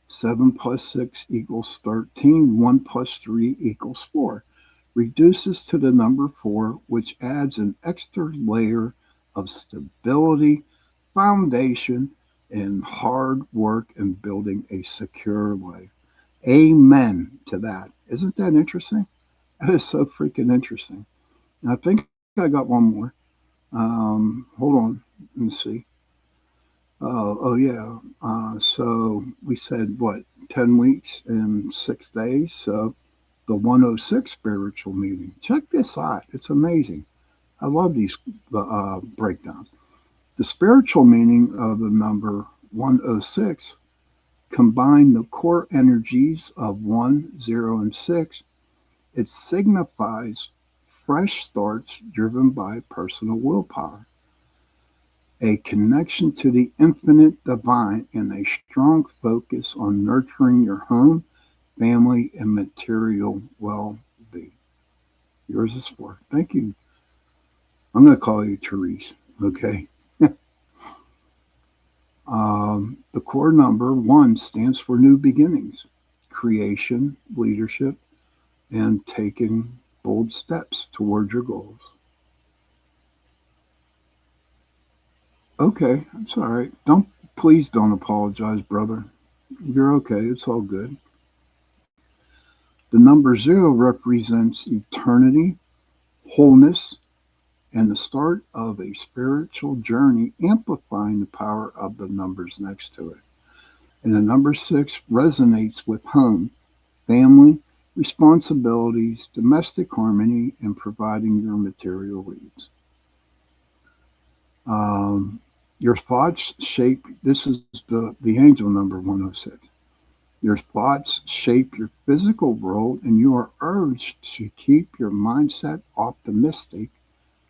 7 plus 6 equals 13, 1 plus 3 equals 4, reduces to the number 4, which adds an extra layer of stability, foundation, and hard work in building a secure life. Amen to that. Isn't that interesting? That is so freaking interesting. And I think I got one more. Hold on. Let me see. Oh yeah. So we said what? 10 weeks and 6 days. So the 106 spiritual meeting. Check this out. It's amazing. I love these breakdowns. The spiritual meaning of the number 106 combine the core energies of 1, 0, and 6. It signifies fresh starts driven by personal willpower, a connection to the infinite divine, and a strong focus on nurturing your home, family, and material well being. Yours is 4. Thank you. I'm going to call you Therese. Okay. The core number 1 stands for new beginnings, creation, leadership, and taking bold steps toward your goals. Okay, it's all right. Please don't apologize, brother. You're okay. It's all good. The number 0 represents eternity, wholeness, and the start of a spiritual journey, amplifying the power of the numbers next to it. And the number 6 resonates with home, family, responsibilities, domestic harmony, and providing your material needs. Your thoughts shape, this is the angel number 106. Your thoughts shape your physical world, and you are urged to keep your mindset optimistic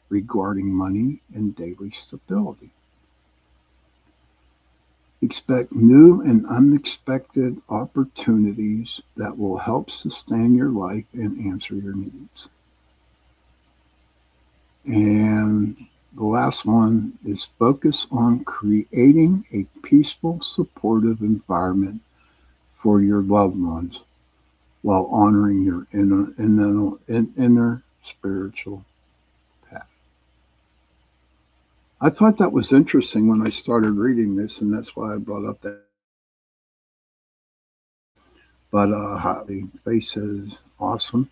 regarding money and daily stability. Expect new and unexpected opportunities that will help sustain your life and answer your needs. And the last one is focus on creating a peaceful, supportive environment for your loved ones while honoring your inner spiritual path. I thought that was interesting when I started reading this, and that's why I brought up that. But Heidi Face says, awesome.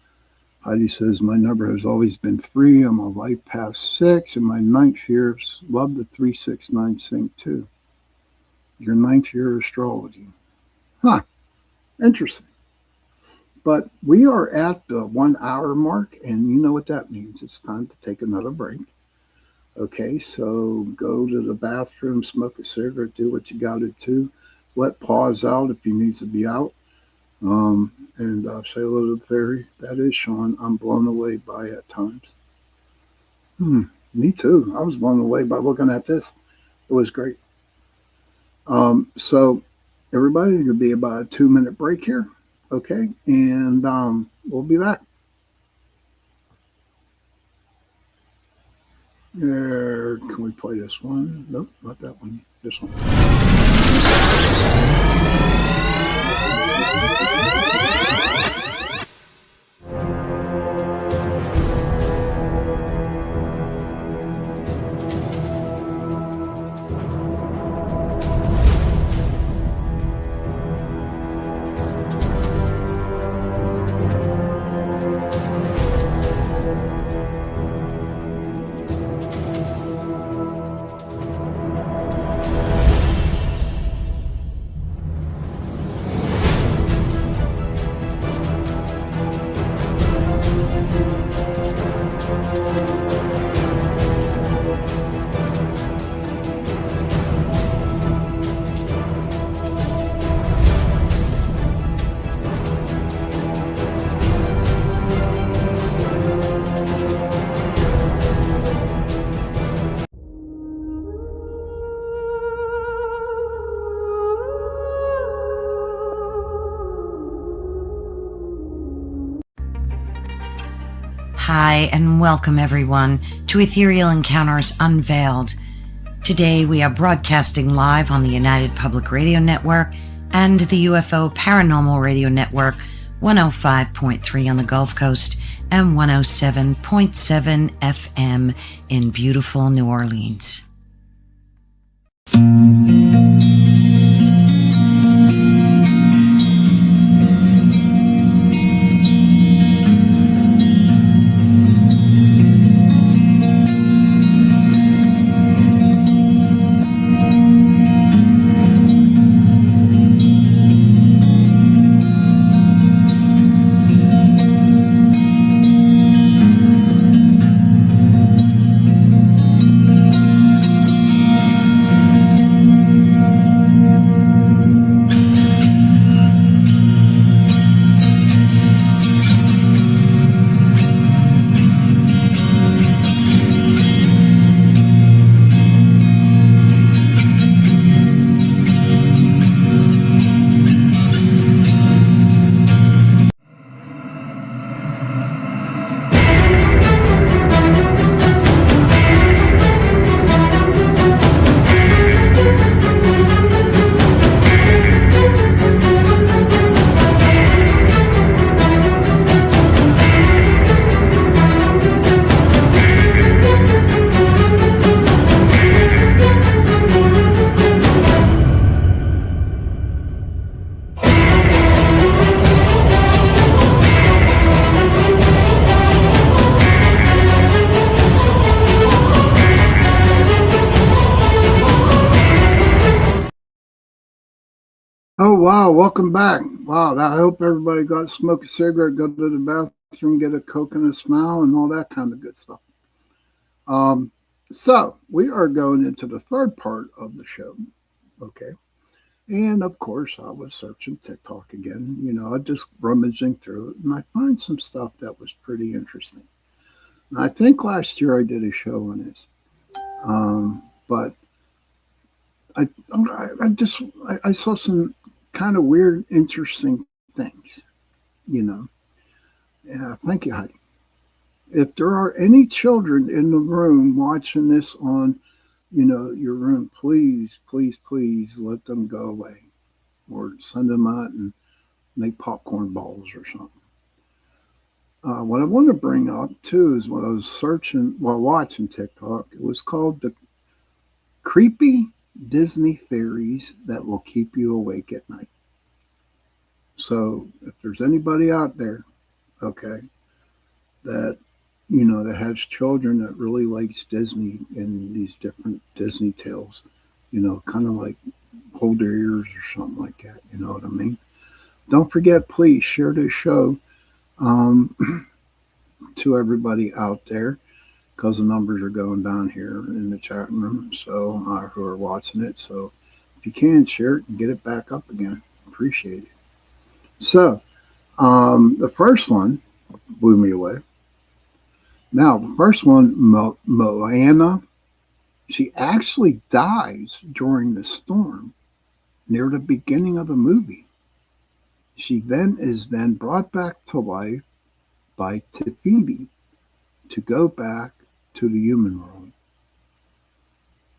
Heidi says, my number has always been 3. I'm a life past 6. In my 9th year, love the 369 sync too. Your 9th year astrology. Huh, interesting. But we are at the 1 hour mark, and you know what that means. It's time to take another break. Okay, so go to the bathroom, smoke a cigarette, do what you got to do. Let pause out if you need to be out. And say a little theory. That is Sean. I'm blown away by at times. Me too. I was blown away by looking at this. It was great. So everybody, it'll be about a 2-minute break here. Okay, and we'll be back. There, can we play this one? Nope, not that one. This one. Hi, and welcome everyone to Ethereal Encounters Unveiled. Today we are broadcasting live on the United Public Radio Network and the UFO Paranormal Radio Network, 105.3 on the Gulf Coast and 107.7 FM in beautiful New Orleans. Oh, wow. Welcome back. Wow. I hope everybody got to smoke a cigarette, go to the bathroom, get a Coke and a smile, and all that kind of good stuff. So we are going into the third part of the show. Okay. And of course, I was searching TikTok again, just rummaging through it, and I find some stuff that was pretty interesting. And I think last year I did a show on this. But I saw some kind of weird, interesting things. You know. Yeah, thank you, Heidi. If there are any children in the room watching this on, your room, please, please, please let them go away, or send them out and make popcorn balls or something. What I want to bring up too is what I was searching while watching TikTok. It was called the creepy Disney theories that will keep you awake at night. So if there's anybody out there, okay, that that has children that really likes Disney and these different Disney tales, kind of like hold their ears or something like that. You know what I mean? Don't forget, please share this show um, to everybody out there because the numbers are going down here in the chat room. So who are watching it? So if you can share it and get it back up again, appreciate it. So the first one blew me away. Now, the first one, Moana, she actually dies during the storm near the beginning of the movie. She then is brought back to life by Tefiti to go back to the human world.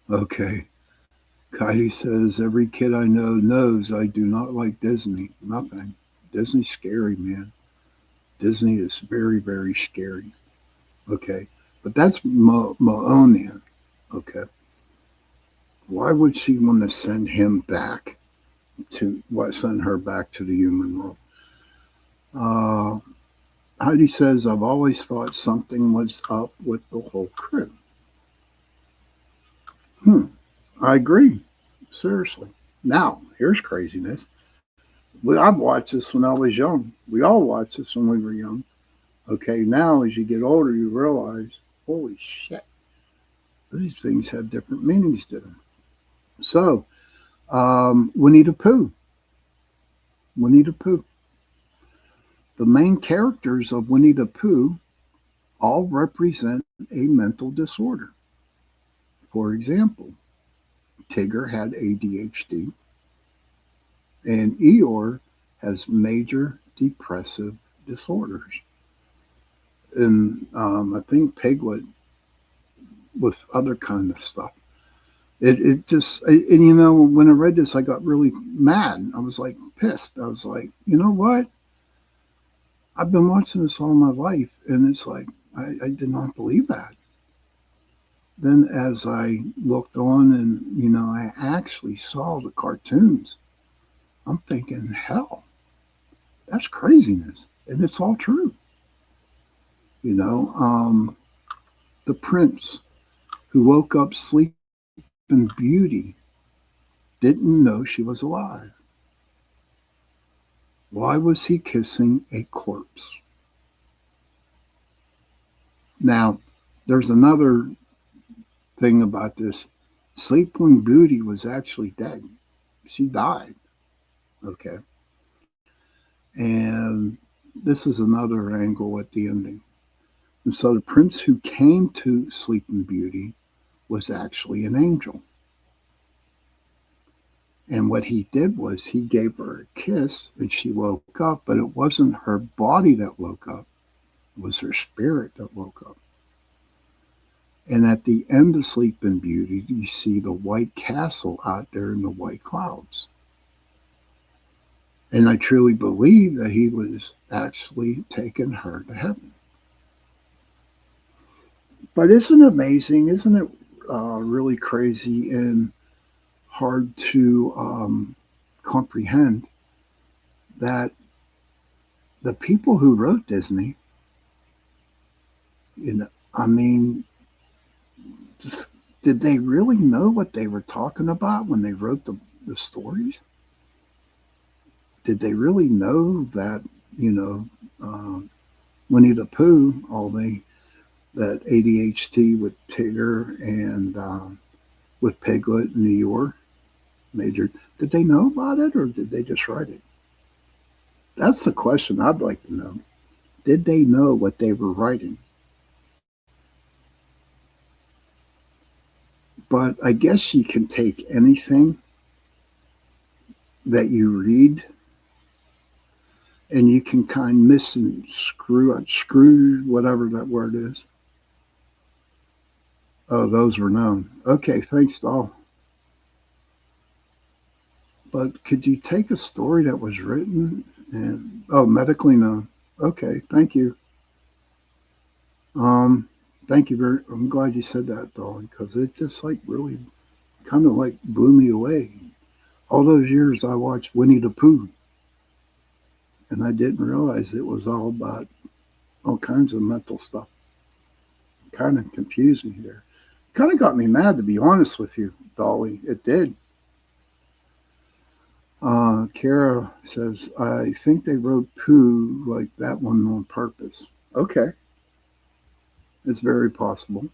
Okay. Heidi says, every kid I know knows I do not like Disney. Nothing. Disney's scary, man. Disney is very, very scary. Okay. But that's Moana. Okay. Why would she want to send him back send her back to the human world? Heidi says, I've always thought something was up with the whole crew. I agree. Seriously. Now, here's craziness. I've watched this when I was young. We all watched this when we were young. Okay, now as you get older, you realize, holy shit, these things have different meanings to them. So, Winnie the Pooh. Winnie the Pooh. The main characters of Winnie the Pooh all represent a mental disorder. For example, Tigger had ADHD, and Eeyore has major depressive disorders. And I think Piglet with other kind of stuff. It just, and when I read this, I got really mad. I was like pissed. I was like, you know what? I've been watching this all my life, and it's like, I did not believe that. Then as I looked on and, I actually saw the cartoons, I'm thinking, hell, that's craziness. And it's all true. The prince who woke up sleeping Beauty didn't know she was alive. Why was he kissing a corpse? Now, there's another thing about this. Sleeping Beauty was actually dead. She died. Okay. And this is another angle at the ending. And so the prince who came to Sleeping Beauty was actually an angel. And what he did was he gave her a kiss and she woke up, but it wasn't her body that woke up, it was her spirit that woke up. And at the end of Sleeping Beauty, you see the white castle out there in the white clouds. And I truly believe that he was actually taking her to heaven. But isn't it amazing? Isn't it really crazy and hard to comprehend that the people who wrote Disney, I mean, just, did they really know what they were talking about when they wrote the stories? Did they really know that, Winnie the Pooh, that ADHD with Tigger and with Piglet and Eeyore, Major, did they know about it or did they just write it? That's the question I'd like to know. Did they know what they were writing? But I guess you can take anything that you read and you can kind of miss and screw whatever that word is. Oh, those were known. Okay, thanks, doll. But could you take a story that was written and medically known? Okay, thank you. Um, thank you very. I'm glad you said that, Dolly, because it just like really kind of like blew me away. All those years I watched Winnie the Pooh, and I didn't realize it was all about all kinds of mental stuff. Kind of confused me there. Kind of got me mad, to be honest with you, Dolly. It did. Kara says, I think they wrote Pooh like that one on purpose. Okay, it's very possible.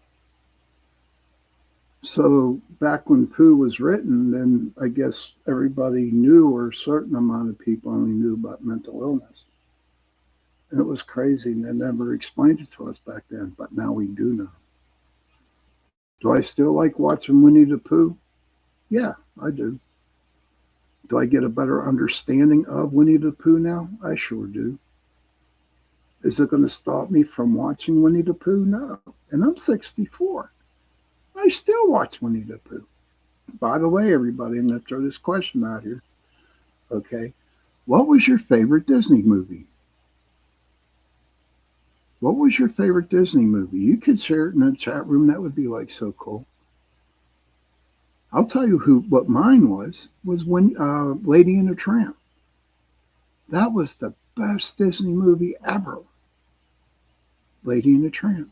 So back when Pooh was written, then I guess everybody knew, or a certain amount of people only knew about mental illness. And it was crazy, and they never explained it to us back then, but now we do know. Do I still like watching Winnie the Pooh? Yeah, I do. Do I get a better understanding of Winnie the Pooh now? I sure do. Is it going to stop me from watching Winnie the Pooh? No. And I'm 64. I still watch Winnie the Pooh. By the way, everybody, I'm going to throw this question out here. Okay. What was your favorite Disney movie? What was your favorite Disney movie? You could share it in the chat room. That would be like so cool. I'll tell you what mine was when Lady and the Tramp. That was the best Disney movie ever. Lady and the Tramp.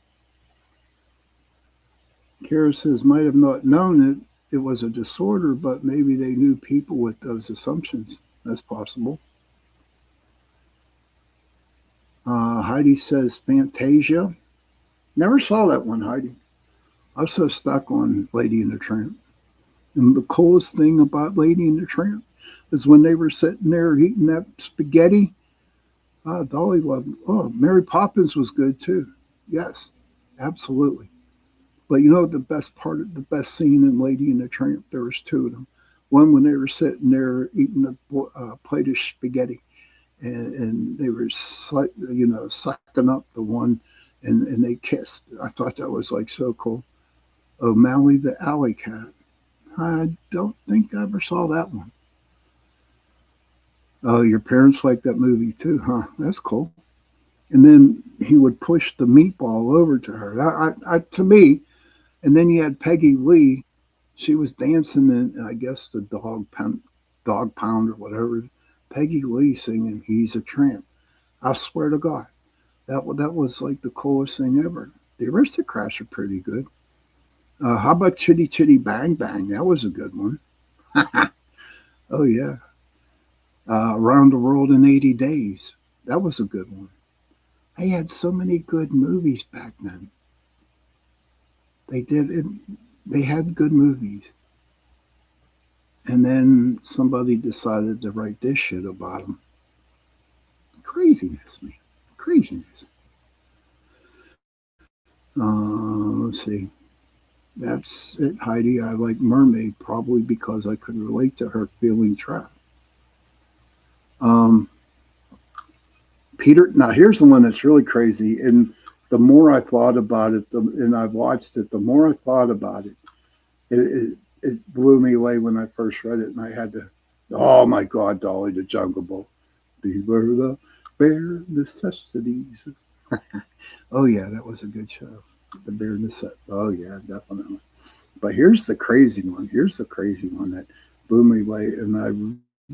Kara says might have not known it was a disorder, but maybe they knew people with those assumptions. That's possible. Heidi says Fantasia. Never saw that one, Heidi. I was so stuck on Lady and the Tramp. And the coolest thing about Lady and the Tramp is when they were sitting there eating that spaghetti. Dolly loved it. Oh, Mary Poppins was good too. Yes, absolutely. But you know the best part of the best scene in Lady and the Tramp? There was two of them. One when they were sitting there eating a plate of spaghetti, and they were sucking up the one, and they kissed. I thought that was like so cool. O'Malley the Alley Cat. I don't think I ever saw that one. Oh, your parents liked that movie too, huh? That's cool. And then he would push the meatball over to her. To me, and then you had Peggy Lee. She was dancing in, I guess, the dog pound or whatever. Peggy Lee singing "He's a Tramp." I swear to God, that was like the coolest thing ever. The Aristocrats are pretty good. How about Chitty Chitty Bang Bang? That was a good one. Oh yeah. Around the World in 80 Days. That was a good one. They had so many good movies back then. They did it. They had good movies. And then somebody decided to write this shit about them. Craziness, man. Craziness. Let's see. That's it, Heidi. I like Mermaid probably because I could relate to her feeling trapped. Peter, now here's the one that's really crazy. And the more I thought about it, and I've watched it, the more I thought about it, it blew me away when I first read it. And I had to, oh my God, Dolly, the Jungle Book. These were the bare necessities. Oh, yeah, that was a good show. The bare necessities. Oh, yeah, definitely. But here's the crazy one. Here's the crazy one that blew me away. And I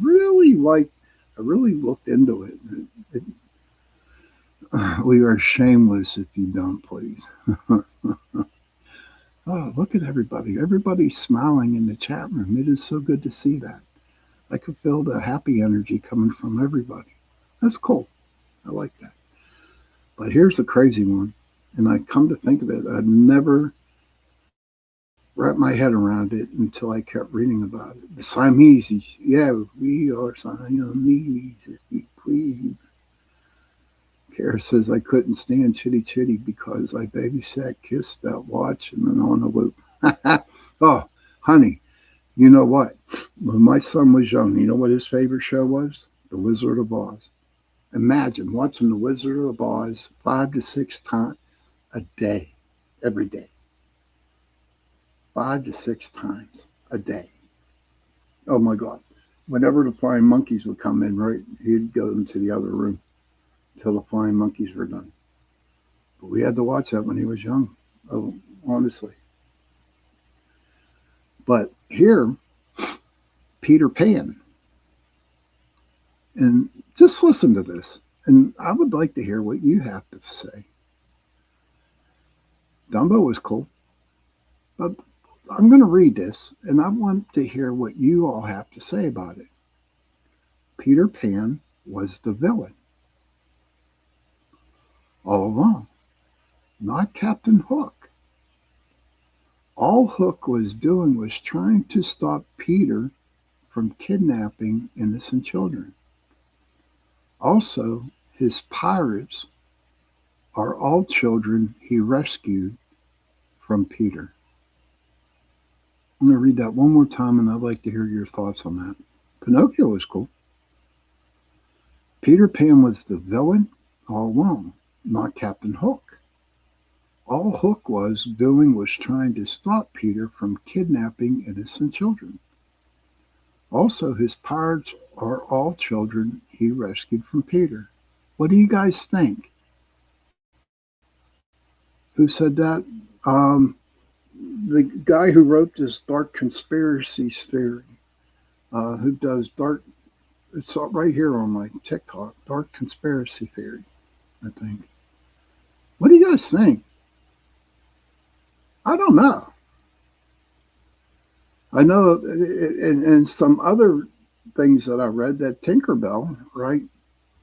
really looked into it. We are shameless if you don't, please. Oh, look at everybody. Everybody's smiling in the chat room. It is so good to see that. I could feel the happy energy coming from everybody. That's cool. I like that. But here's a crazy one. And I come to think of it, I'd never wrapped my head around it until I kept reading about it. The Siamese. Yeah, we are Siamese, if you please. Kara says I couldn't stand Chitty Chitty because I babysat, kissed that watch, and then on a loop. Oh, honey, you know what? When my son was young, you know what his favorite show was? The Wizard of Oz. Imagine watching The Wizard of Oz 5 to 6 times a day, every day. 5 to 6 times a day. Oh my God. Whenever the flying monkeys would come in, right, he'd go into the other room until the flying monkeys were done. But we had to watch that when he was young. Oh, honestly. But here, Peter Pan. And just listen to this. And I would like to hear what you have to say. Dumbo was cool. But I'm going to read this, and I want to hear what you all have to say about it. Peter Pan was the villain all along, not Captain Hook. All Hook was doing was trying to stop Peter from kidnapping innocent children. Also, his pirates are all children he rescued from Peter. I'm going to read that one more time, and I'd like to hear your thoughts on that. Pinocchio was cool. Peter Pan was the villain all along, not Captain Hook. All Hook was doing was trying to stop Peter from kidnapping innocent children. Also, his pirates are all children he rescued from Peter. What do you guys think? Who said that? Um, the guy who wrote this Dark Conspiracies Theory, who does dark, it's right here on my TikTok, Dark Conspiracy Theory, I think. What do you guys think? I don't know. I know, and some other things that I read that Tinkerbell, right?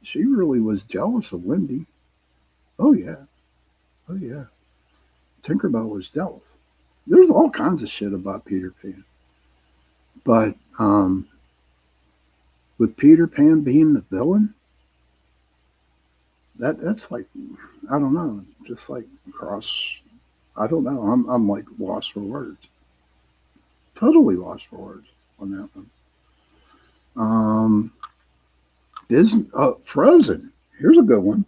She really was jealous of Wendy. Oh yeah, oh yeah. Tinkerbell was jealous. There's all kinds of shit about Peter Pan, but with Peter Pan being the villain, that's like, I don't know, just like cross. I don't know. I'm like lost for words. Totally lost for words on that one. Um, Disney, Frozen. Here's a good one.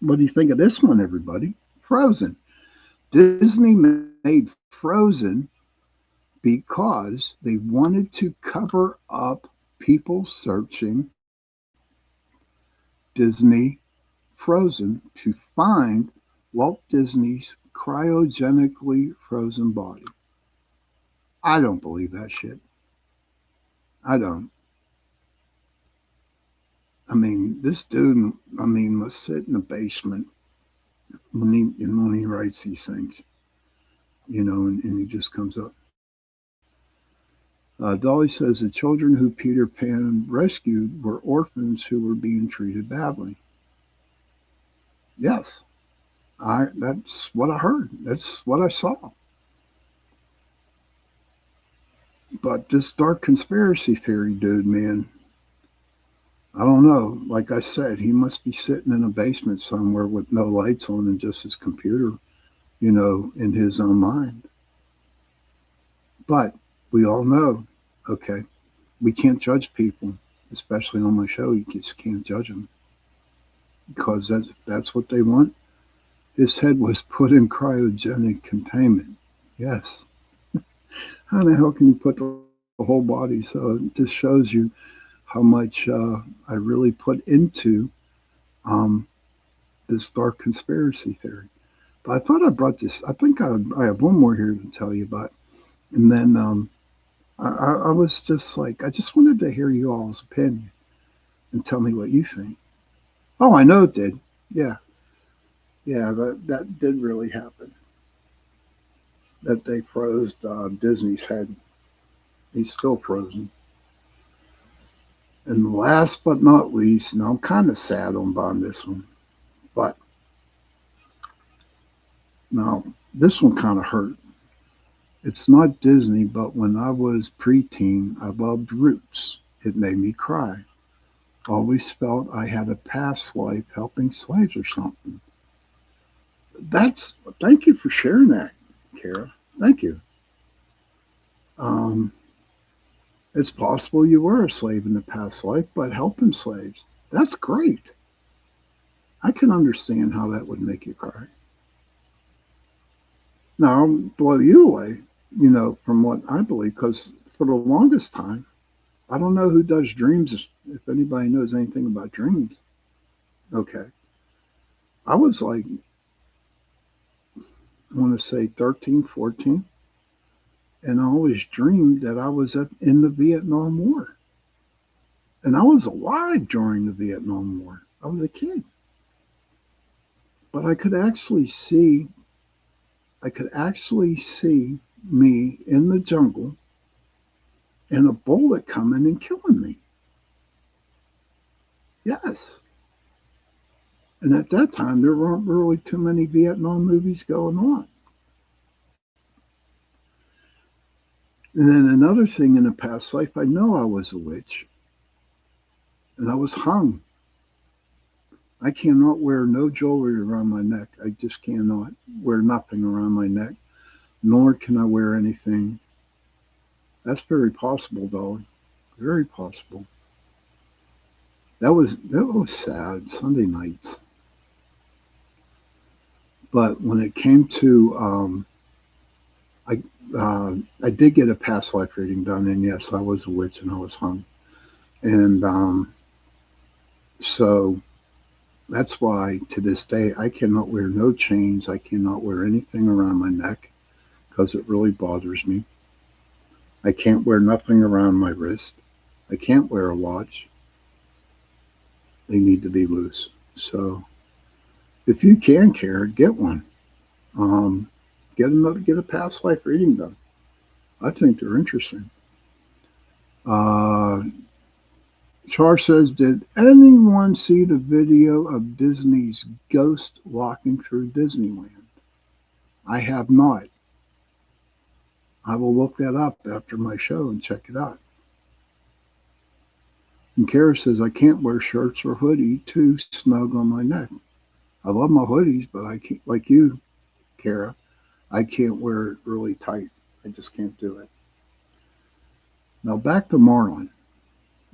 What do you think of this one, everybody? Frozen. Disney made Frozen because they wanted to cover up people searching Disney Frozen to find Walt Disney's cryogenically frozen body. I don't believe that shit. I don't. I mean, this dude, I mean, must sit in the basement when he writes these things, and he just comes up. Dolly says the children who Peter Pan rescued were orphans who were being treated badly. Yes, that's what I heard. That's what I saw. But this dark conspiracy theory dude, man, I don't know. Like I said, he must be sitting in a basement somewhere with no lights on and just his computer, in his own mind. But we all know, okay, we can't judge people, especially on my show. You just can't judge them because that's what they want. His head was put in cryogenic containment. Yes. How the hell can you put the whole body? So it just shows you how much I really put into um, this dark conspiracy theory. But I thought I brought this. I think I have one more here to tell you about. And then I was just like, I just wanted to hear you all's opinion and tell me what you think. Oh, I know it did. Yeah. Yeah, that did really happen. That they froze Disney's head. He's still frozen. And last but not least, now I'm kind of sad on this one, but now this one kind of hurt. It's not Disney, but when I was preteen, I loved Roots. It made me cry. Always felt I had a past life helping slaves or something. Thank you for sharing that, Kara. Thank you. Um, it's possible you were a slave in the past life, but helping slaves, that's great. I can understand how that would make you cry. Now, I'll blow you away, from what I believe, because for the longest time, I don't know who does dreams, if anybody knows anything about dreams. Okay. I was like, I want to say 13, 14, and I always dreamed that I was in the Vietnam War. And I was alive during the Vietnam War. I was a kid. But I could actually see me in the jungle and a bullet coming and killing me. Yes. And at that time, there weren't really too many Vietnam movies going on. And then another thing in a past life, I know I was a witch and I was hung. I cannot wear no jewelry around my neck. I just cannot wear nothing around my neck, nor can I wear anything. That's very possible, Dolly. Very possible. That was sad. Sunday nights. But when it came to, I did get a past life reading done, and yes, I was a witch and I was hung, and so that's why to this day I cannot wear no chains. I cannot wear anything around my neck because it really bothers me. I can't wear nothing around my wrist. I can't wear a watch. They need to be loose. So if you can care, get one. Get a past life reading done. I think they're interesting. Char says, did anyone see the video of Disney's ghost walking through Disneyland? I have not. I will look that up after my show and check it out. And Kara says, I can't wear shirts or hoodie too snug on my neck. I love my hoodies, but I can't, like you, Kara, I can't wear it really tight. I just can't do it. Now back to Marlin,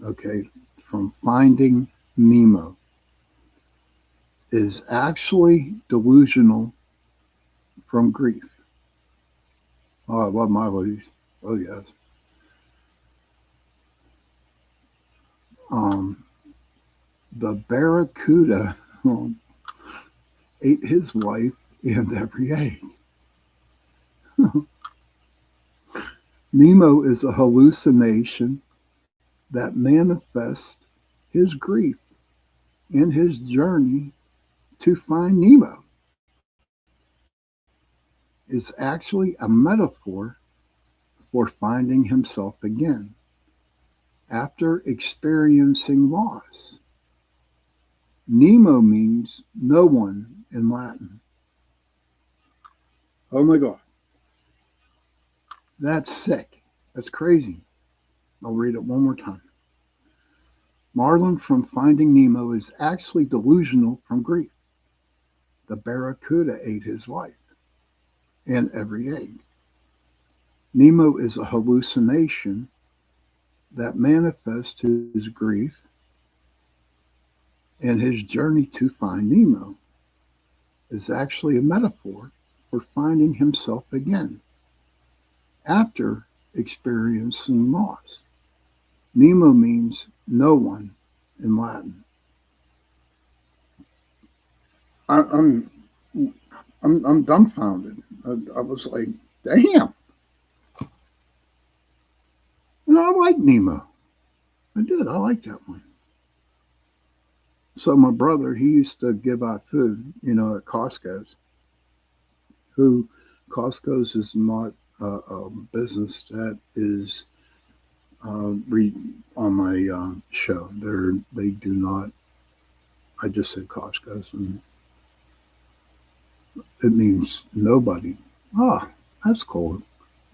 okay, from Finding Nemo, is actually delusional from grief. Oh, I love my hoodies. Oh, yes. The barracuda ate his wife and every egg. Nemo is a hallucination that manifests his grief and his journey to find Nemo. Is actually a metaphor for finding himself again after experiencing loss. Nemo means no one in Latin. Oh my God. That's sick. That's crazy. I'll read it one more time. Marlin from Finding Nemo is actually delusional from grief. The barracuda ate his wife and every egg. Nemo is a hallucination that manifests his grief and his journey to find Nemo is actually a metaphor for finding himself again after experiencing loss. Nemo means no one in Latin. I'm dumbfounded. I was like, damn. And I like Nemo. I did. I like that one. So my brother, he used to give out food, at Costco's. Costco's is not a business that is on my show. They do not. I just said Costco's, and it means nobody. Ah, that's cool.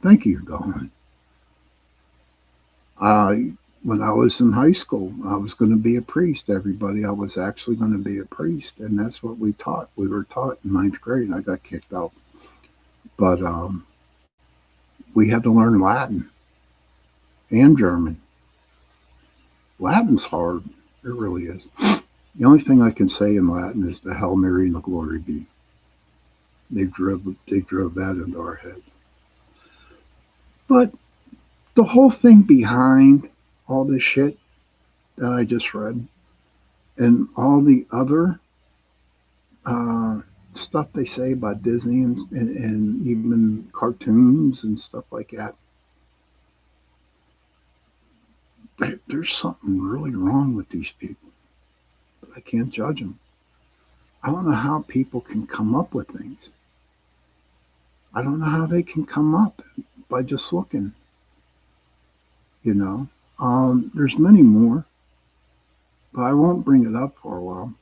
Thank you, Dawn. When I was in high school, I was going to be a priest. Everybody, I was actually going to be a priest, and that's what we taught. We were taught in ninth grade. I got kicked out, but we had to learn Latin. and German. Latin's hard. It really is. The only thing I can say in Latin is the Hail Mary and the Glory Be. They drove that into our heads. But the whole thing behind all this shit that I just read and all the other stuff they say about Disney and even cartoons and stuff like that, there's something really wrong with these people. But I can't judge them. I don't know how people can come up with things. I don't know how they can come up by just looking. You know, there's many more, but I won't bring it up for a while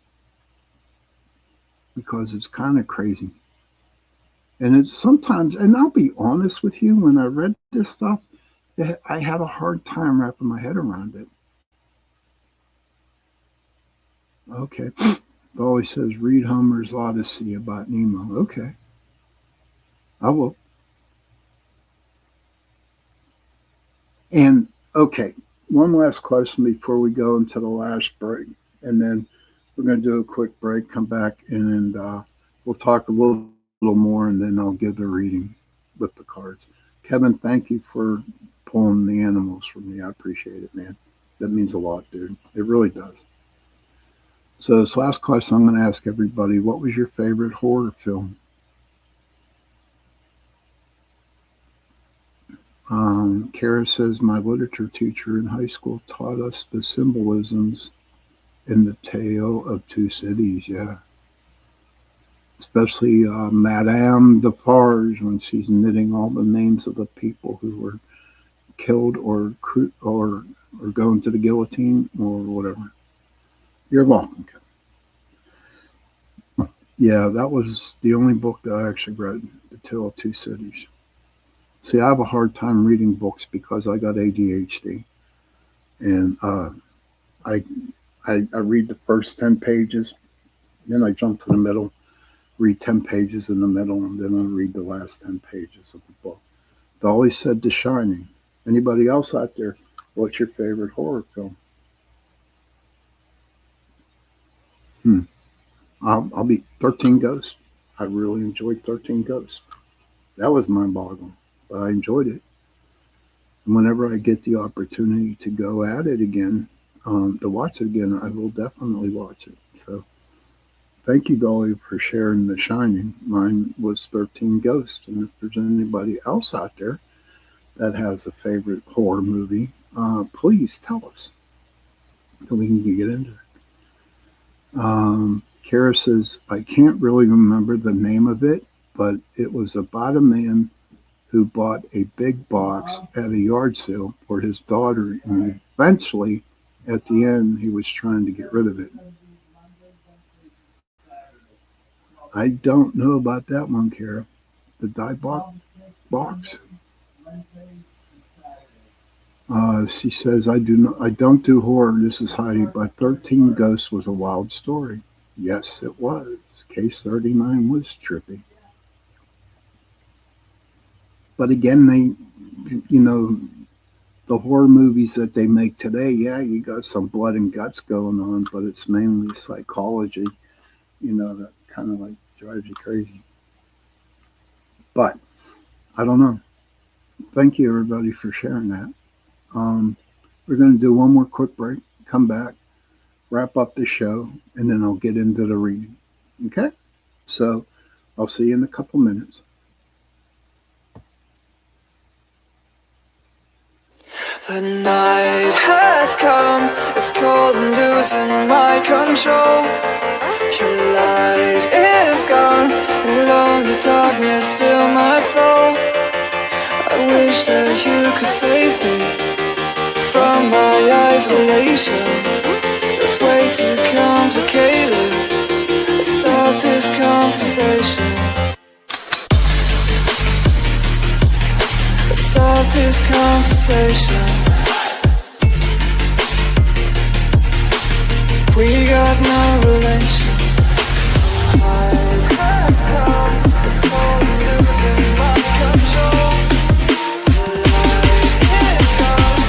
because it's kind of crazy. And it's sometimes, and I'll be honest with you, when I read this stuff, I had a hard time wrapping my head around it. Okay. It always says, read Homer's Odyssey about Nemo. Okay. I will. And, okay, one last question before we go into the last break. And then we're going to do a quick break, come back, and we'll talk a little more, and then I'll give the reading with the cards. Kevin, thank you for pulling the animals for me. I appreciate it, man. That means a lot, dude. It really does. So this last question I'm going to ask everybody, what was your favorite horror film? Kara says, my literature teacher in high school taught us the symbolisms in the Tale of Two Cities, yeah. Especially Madame Defarge, when she's knitting all the names of the people who were killed or going to the guillotine or whatever. You're welcome, Kevin. Yeah, that was the only book that I actually read, The Tale of Two Cities. See, I have a hard time reading books because I got ADHD. And I read the first 10 pages, then I jump to the middle, read 10 pages in the middle, and then I read the last 10 pages of the book. Dolly said The Shining. Anybody else out there, what's your favorite horror film? I'll be 13 Ghosts. I really enjoyed 13 Ghosts. That was mind-boggling, but I enjoyed it. And whenever I get the opportunity to go at it again, to watch it again, I will definitely watch it. So thank you, Dolly, for sharing The Shining. Mine was 13 Ghosts. And if there's anybody else out there that has a favorite horror movie, please tell us so we can get into it. Kara says, I can't really remember the name of it, but it was about a man who bought a big box at a yard sale for his daughter, and eventually, at the end, he was trying to get rid of it. I don't know about that one, Kara. The die box. She says, I don't do horror. This is Heidi, but 13 Ghosts was a wild story. Yes, it was. Case 39 was trippy. But again, the horror movies that they make today, yeah, you got some blood and guts going on, but it's mainly psychology, that kind of like drives you crazy. But I don't know. Thank you, everybody, for sharing that. We're going to do one more quick break, come back, wrap up the show, and then I'll get into the reading. Okay? So I'll see you in a couple minutes. The night has come, it's cold and losing my control. Your light is gone, and lonely darkness fill my soul. I wish that you could save me from my isolation. It's way too complicated. Let's start this conversation. Let's start this conversation. We got no relation. I have come, it's cold and losing my control. The light is gone,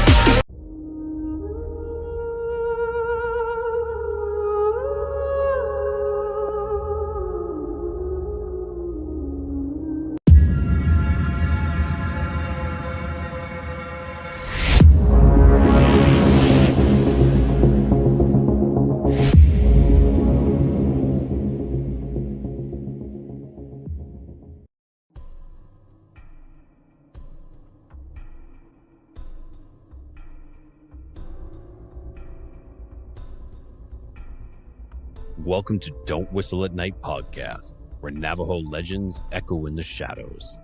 Welcome to Don't Whistle at Night podcast, where Navajo legends echo in the shadows.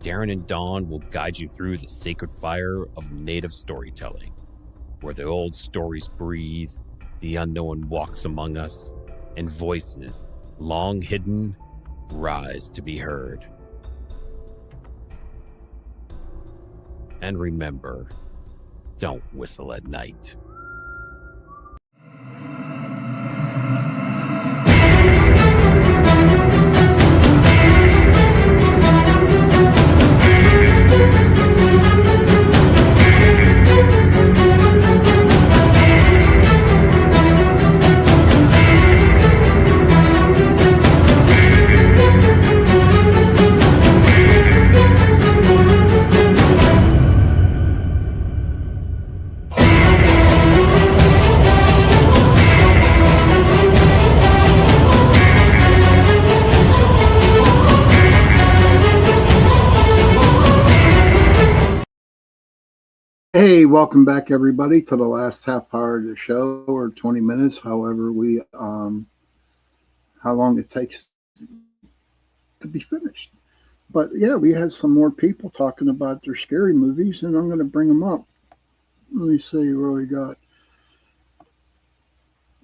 Darren and Dawn will guide you through the sacred fire of native storytelling, where the old stories breathe, the unknown walks among us, and voices, long hidden, rise to be heard. And remember, don't whistle at night. Hey, welcome back, everybody, to the last half hour of the show, or 20 minutes, however how long it takes to be finished. But yeah, we had some more people talking about their scary movies, and I'm going to bring them up. Let me see where we got.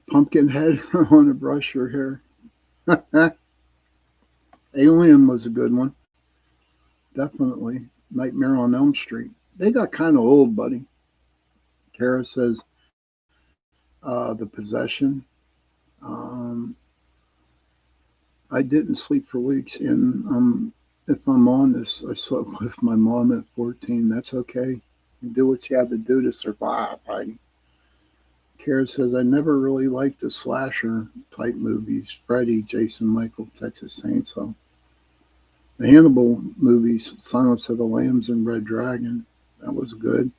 Pumpkinhead on a brush your hair. Alien was a good one. Definitely. Nightmare on Elm Street. They got kind of old, buddy. Kara says The Possession. I didn't sleep for weeks, and if I'm honest, I slept with my mom at 14. That's okay. You do what you have to do to survive, Heidi. Kara says, I never really liked the slasher type movies. Freddy, Jason, Michael, Texas Chainsaw. The Hannibal movies, Silence of the Lambs and Red Dragon. That was good.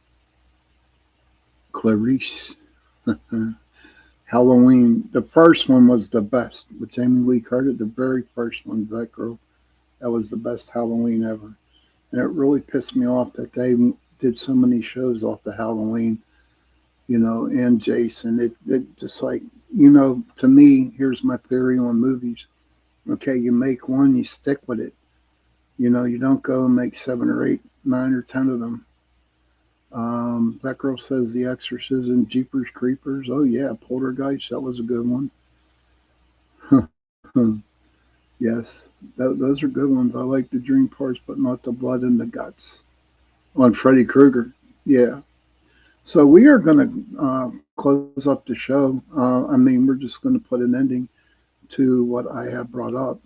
Clarice. Halloween. The first one was the best. With Jamie Lee Curtis, the very first one, that girl. That was the best Halloween ever. And it really pissed me off that they did so many shows off the Halloween, and Jason. It just like, to me, here's my theory on movies. Okay, you make one, you stick with it. You don't go and make 7 or 8, 9 or 10 of them. That girl says The Exorcism, Jeepers Creepers. Oh yeah, Poltergeist. That was a good one. Yes, those are good ones. I like the dream parts, but not the blood and the guts. On Freddy Krueger. Yeah. So we are going to close up the show. We're just going to put an ending to what I have brought up.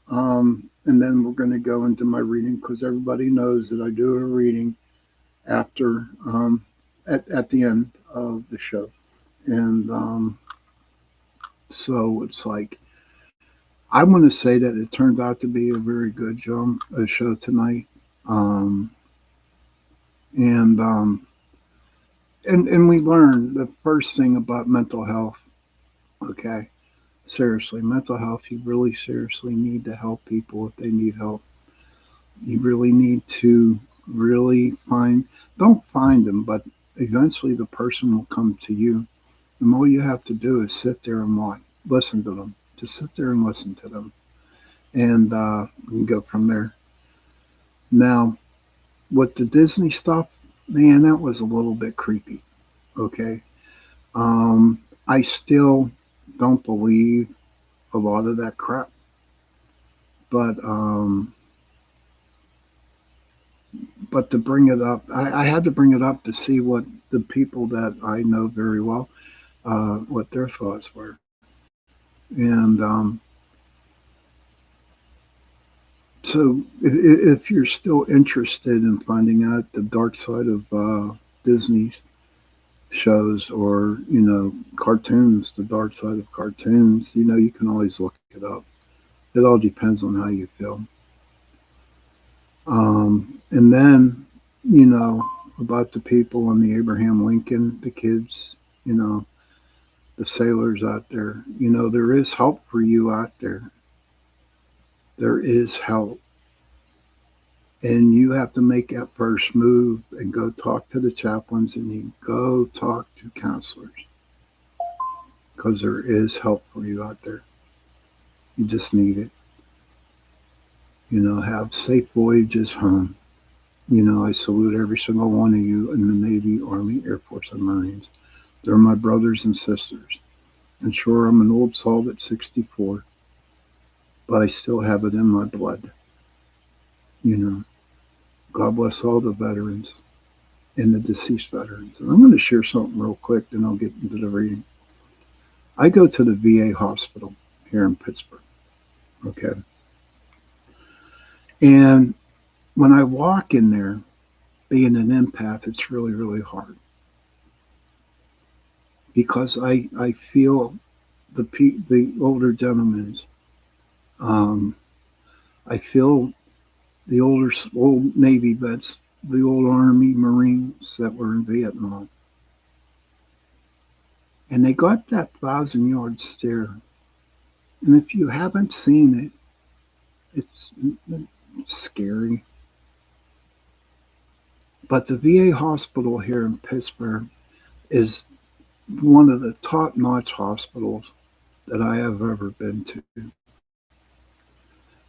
And then we're going to go into my reading, because everybody knows that I do a reading after at the end of the show. And so it's like, I want to say that it turned out to be a very good show tonight. And we learned the first thing about mental health. Okay, seriously, mental health, you really seriously need to help people if they need help. You really need to really don't find them, but eventually the person will come to you. And all you have to do is sit there and listen to them. Just sit there and listen to them. And we can go from there. Now, with the Disney stuff, man, that was a little bit creepy. Okay. I still don't believe a lot of that crap. But to bring it up, I had to bring it up to see what the people that I know very well, what their thoughts were. And so if you're still interested in finding out the dark side of Disney's shows, or, cartoons, the dark side of cartoons, you can always look it up. It all depends on how you feel. And then, about the people on the Abraham Lincoln, the kids, the sailors out there, there is help for you out there. There is help. And you have to make that first move and go talk to the chaplains, and you go talk to counselors. because there is help for you out there. You just need it. Have safe voyages home. I salute every single one of you in the Navy, Army, Air Force, and Marines. They're my brothers and sisters. And sure, I'm an old salt at 64, but I still have it in my blood. God bless all the veterans and the deceased veterans. And I'm going to share something real quick, then I'll get into the reading. I go to the VA hospital here in Pittsburgh. Okay. And when I walk in there, being an empath, it's really, really hard. Because I feel the older gentlemen's, I feel the old Navy vets, the old Army Marines that were in Vietnam. And they got that 1,000-yard stare. And if you haven't seen it, it's scary. But the VA hospital here in Pittsburgh is one of the top-notch hospitals that I have ever been to.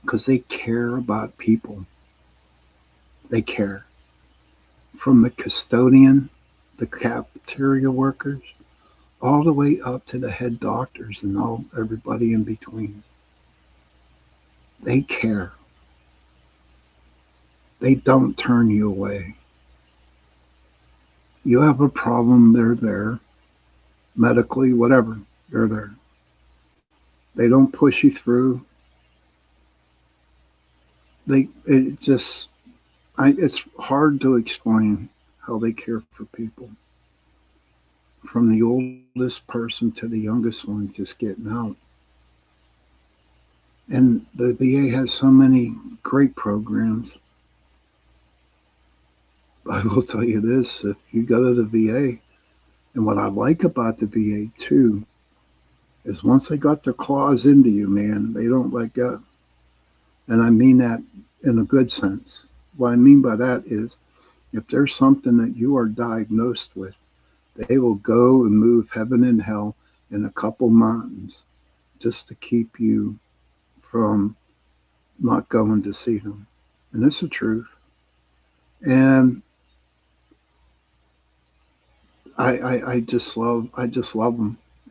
Because they care about people. They care. From the custodian, the cafeteria workers, all the way up to the head doctors and everybody in between. They care. They don't turn you away. You have a problem, they're there. Medically, whatever, they're there. They don't push you through. It's hard to explain how they care for people. From the oldest person to the youngest one just getting out. And the VA has so many great programs. I will tell you this, if you go to the VA, and what I like about the VA too, is once they got their claws into you, man, they don't let go. And I mean that in a good sense. What I mean by that is, if there's something that you are diagnosed with, they will go and move heaven and hell in a couple mountains just to keep you from not going to see them. And it's the truth. And I just love them. I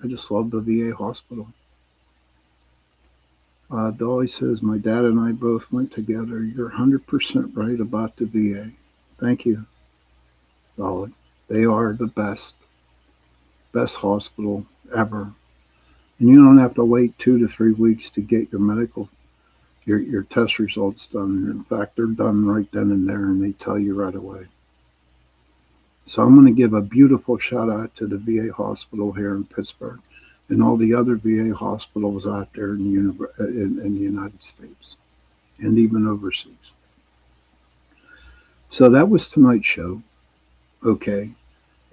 just love the VA hospital. Dolly says, my dad and I both went together. You're 100% right about the VA. Thank you, Dolly. They are the best hospital ever. And you don't have to wait 2 to 3 weeks to get your test results done. In fact, they're done right then and there, and they tell you right away. So I'm going to give a beautiful shout out to the VA hospital here in Pittsburgh and all the other VA hospitals out there in the United States and even overseas. So that was tonight's show. Okay.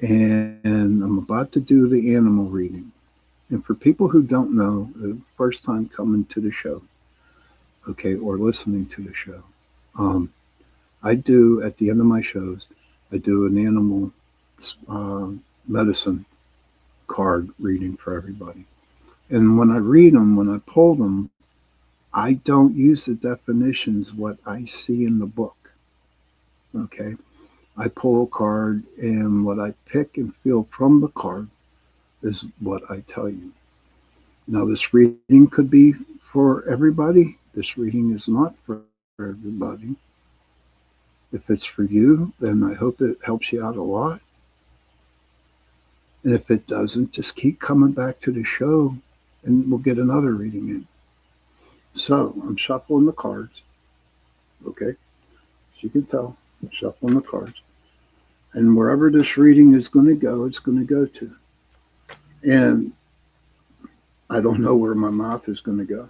And I'm about to do the animal reading. And for people who don't know, the first time coming to the show, okay, or listening to the show, I do, at the end of my shows, I do an animal medicine card reading for everybody. And when I read them, when I pull them, I don't use the definitions, what I see in the book. Okay. I pull a card, and what I pick and feel from the card is what I tell you. Now, this reading could be for everybody. This reading is not for everybody. If it's for you, then I hope it helps you out a lot. And if it doesn't, just keep coming back to the show and we'll get another reading in. So I'm shuffling the cards. Okay. As you can tell, I'm shuffling the cards. And wherever this reading is going to go, it's going to go to. And I don't know where my mouth is going to go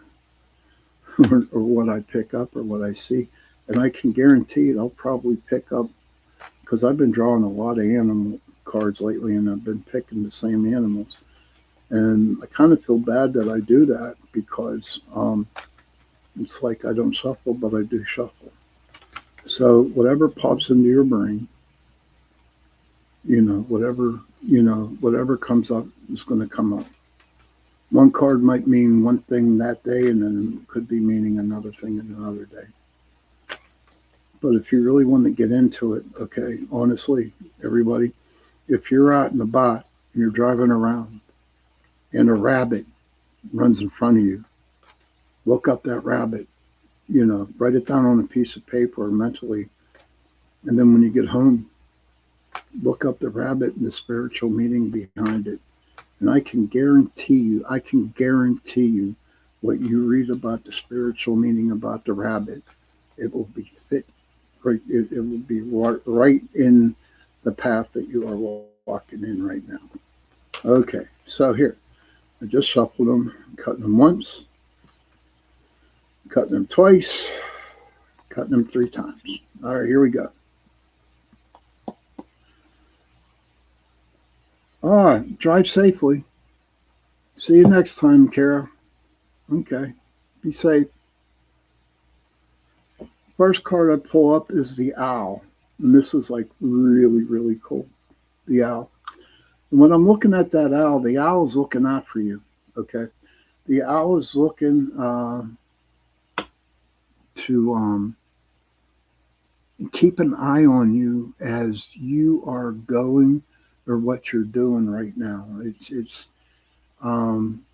or what I pick up or what I see. And I can guarantee it, I'll probably pick up, because I've been drawing a lot of animal cards lately and I've been picking the same animals. And I kind of feel bad that I do that because it's like I don't shuffle, but I do shuffle. So whatever pops into your brain, whatever comes up is going to come up. One card might mean one thing that day and then could be meaning another thing in another day. But if you really want to get into it, okay, honestly, everybody, if you're out and about and you're driving around and a rabbit runs in front of you, look up that rabbit, write it down on a piece of paper or mentally. And then when you get home, look up the rabbit and the spiritual meaning behind it. And I can guarantee you what you read about the spiritual meaning about the rabbit, it will be fit, right? It will be right in the path that you are walking in right now. Okay, so here, I just shuffled them, cutting them once, cutting them twice, cutting them 3 times. All right, here we go. Drive safely. See you next time, Kara. Okay, be safe. First card I pull up is the owl. And this is like really, really cool. The owl. And when I'm looking at that owl, the owl is looking out for you. Okay. The owl is looking to keep an eye on you as you are going or what you're doing right now. It's um,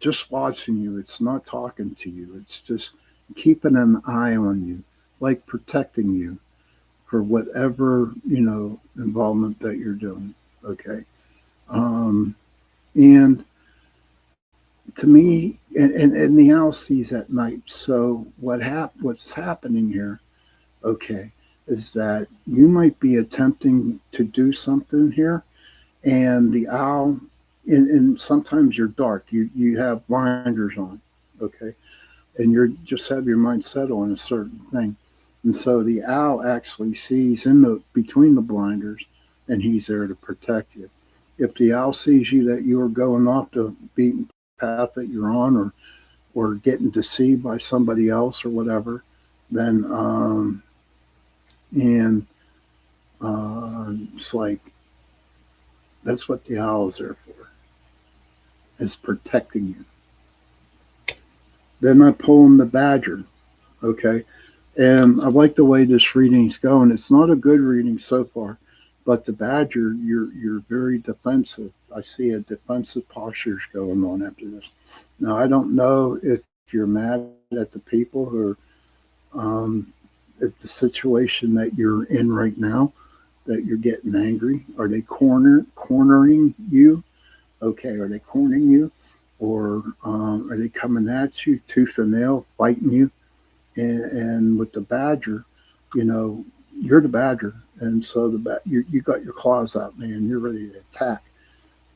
just watching you. It's not talking to you. It's just keeping an eye on you, like protecting you for whatever involvement that you're doing. Okay, and to me, and the owl sees at night. So what's happening here? Okay, is that you might be attempting to do something here, and the owl, and sometimes you're dark. You have blinders on. Okay, and you're just have your mind set on a certain thing. And so the owl actually sees in the between the blinders and he's there to protect you. If the owl sees you that you are going off the beaten path that you're on or getting deceived by somebody else or whatever, then and it's like that's what the owl is there for, is protecting you. Then I pull in the badger. Okay. And I like the way this reading's going. It's not a good reading so far, but the badger, you're very defensive. I see a defensive postures going on after this. Now I don't know if you're mad at the people who are at the situation that you're in right now, that you're getting angry. Are they cornering you? Okay, are they cornering you, or are they coming at you tooth and nail, fighting you? And with the badger, you're the badger, and so you got your claws out, man. You're ready to attack.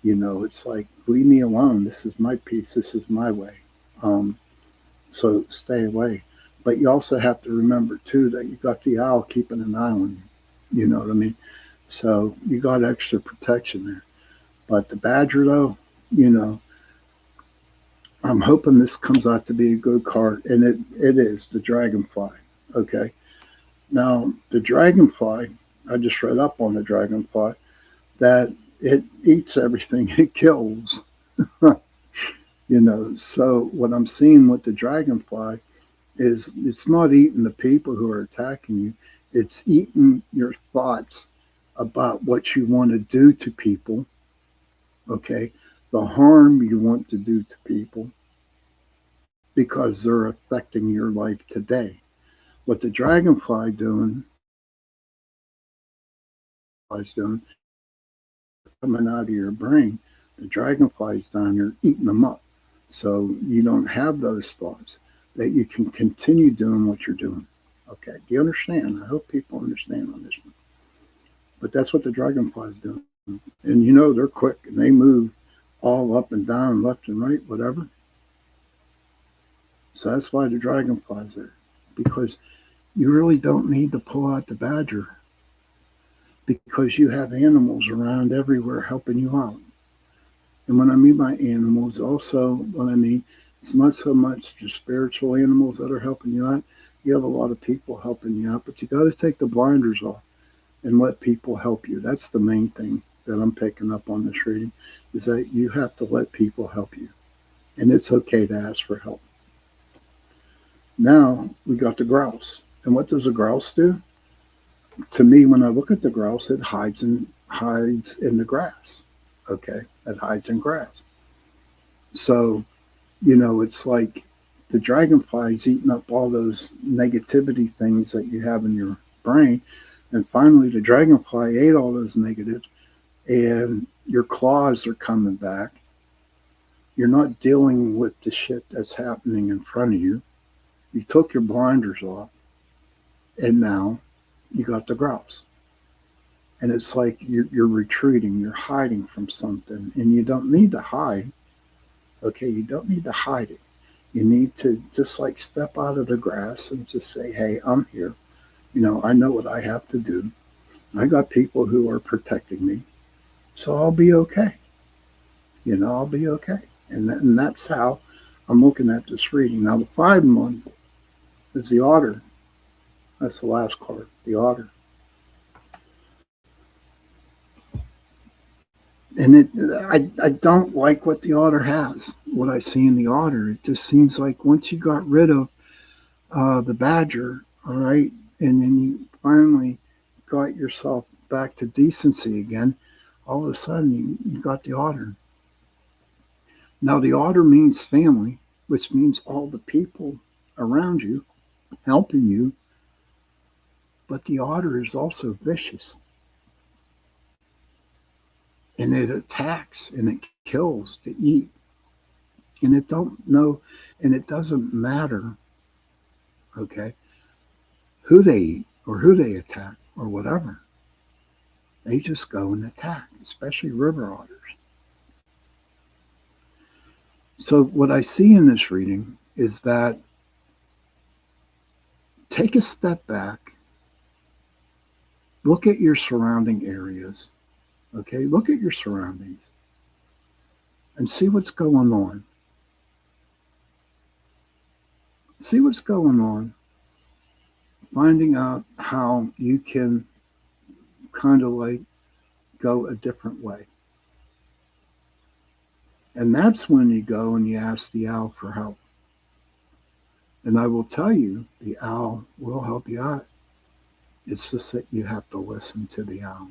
It's like, leave me alone. This is my piece. This is my way. Um, so stay away. But you also have to remember too that you got the owl keeping an eye on you. You know what I mean? So you got extra protection there. But the badger, though, you know, I'm hoping this comes out to be a good card, and it is the dragonfly. Okay. Now the dragonfly, I just read up on the dragonfly that it eats everything it kills. So what I'm seeing with the dragonfly is it's not eating the people who are attacking you. It's eating your thoughts about what you want to do to people. Okay. The harm you want to do to people because they're affecting your life today. What the dragonfly is doing, coming out of your brain, the dragonfly's down there eating them up. So you don't have those thoughts, that you can continue doing what you're doing. Okay, do you understand? I hope people understand on this one. But that's what the dragonfly's doing. And they're quick and they move all up and down, left and right, whatever. So that's why the dragonfly's there. Because you really don't need to pull out the badger, because you have animals around everywhere helping you out. And when I mean by animals, also what I mean, it's not so much the spiritual animals that are helping you out. You have a lot of people helping you out, but you got to take the blinders off and let people help you. That's the main thing that I'm picking up on this reading, is that you have to let people help you. and it's okay to ask for help. Now we got the grouse. And what does a grouse do? To me, when I look at the grouse, it hides in the grass. Okay, it hides in grass. So, it's like the dragonfly's eating up all those negativity things that you have in your brain. And finally, the dragonfly ate all those negatives, and your claws are coming back. You're not dealing with the shit that's happening in front of you. You took your blinders off, and now you got the grouse. And it's like you're retreating, you're hiding from something, and you don't need to hide. Okay, you don't need to hide it. You need to just like step out of the grass and just say, hey, I'm here. I know what I have to do. I got people who are protecting me. So I'll be okay. I'll be okay. And that's how I'm looking at this reading. Now, the 5-month is the otter. That's the last card, the otter. And I don't like what the otter has, what I see in the otter. It just seems like once you got rid of the badger, all right, and then you finally got yourself back to decency again, all of a sudden you got the otter. Now, the otter means family, which means all the people around you helping you, but the otter is also vicious. And it attacks and it kills to eat. And it don't know, and it doesn't matter, okay, who they eat or who they attack or whatever. They just go and attack, especially river otters. So what I see in this reading is that take a step back, look at your surrounding areas, okay? Look at your surroundings and see what's going on. See what's going on, finding out how you can kind of like go a different way. And that's when you go and you ask the owl for help. And I will tell you, the owl will help you out. It's just that you have to listen to the owl.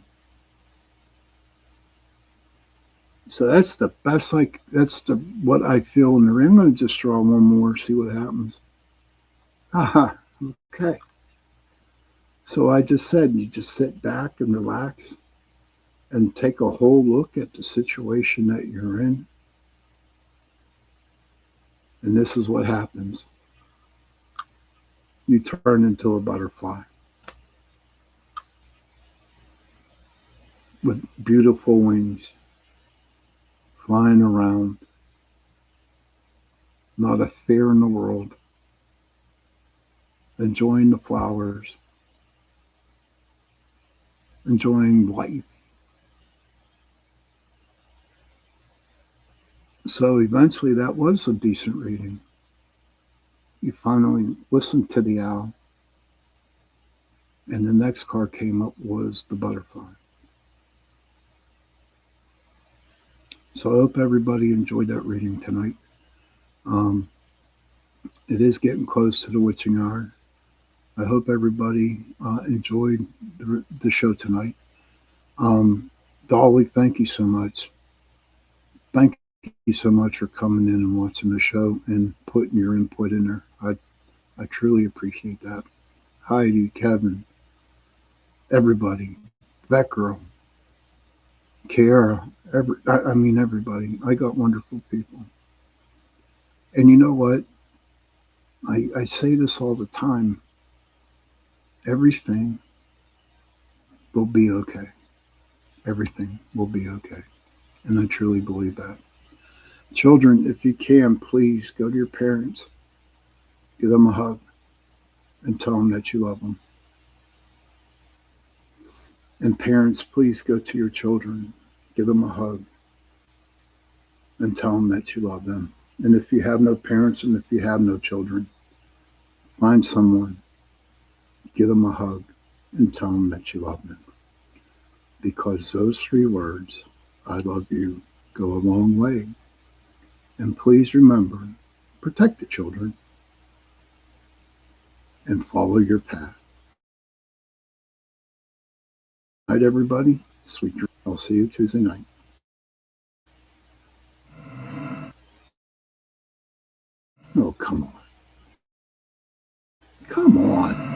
So that's the best, what I feel in the ring. I'm going to just draw one more, see what happens. Aha, okay. So I just said, you just sit back and relax and take a whole look at the situation that you're in. And this is what happens. You turn into a butterfly with beautiful wings, flying around, not a fear in the world, enjoying the flowers, enjoying life. So eventually that was a decent reading. You finally listened to the owl, and the next card came up was the butterfly. So I hope everybody enjoyed that reading tonight. It is getting close to the witching hour. I hope everybody enjoyed the show tonight. Dolly, thank you so much. Thank you so much for coming in and watching the show and putting your input in there. I truly appreciate that. Heidi, Kevin, everybody, that girl, Kiara, everybody. I got wonderful people. And you know what? I say this all the time. Everything will be okay. Everything will be okay. And I truly believe that. Children, if you can, please go to your parents, give them a hug, and tell them that you love them. And parents, please go to your children, give them a hug, and tell them that you love them. And if you have no parents and if you have no children, find someone, give them a hug, and tell them that you love them. Because those 3 words, I love you, go a long way And please remember, protect the children and follow your path. Good night, everybody. Sweet dreams. I'll see you Tuesday night. Oh, come on. Come on.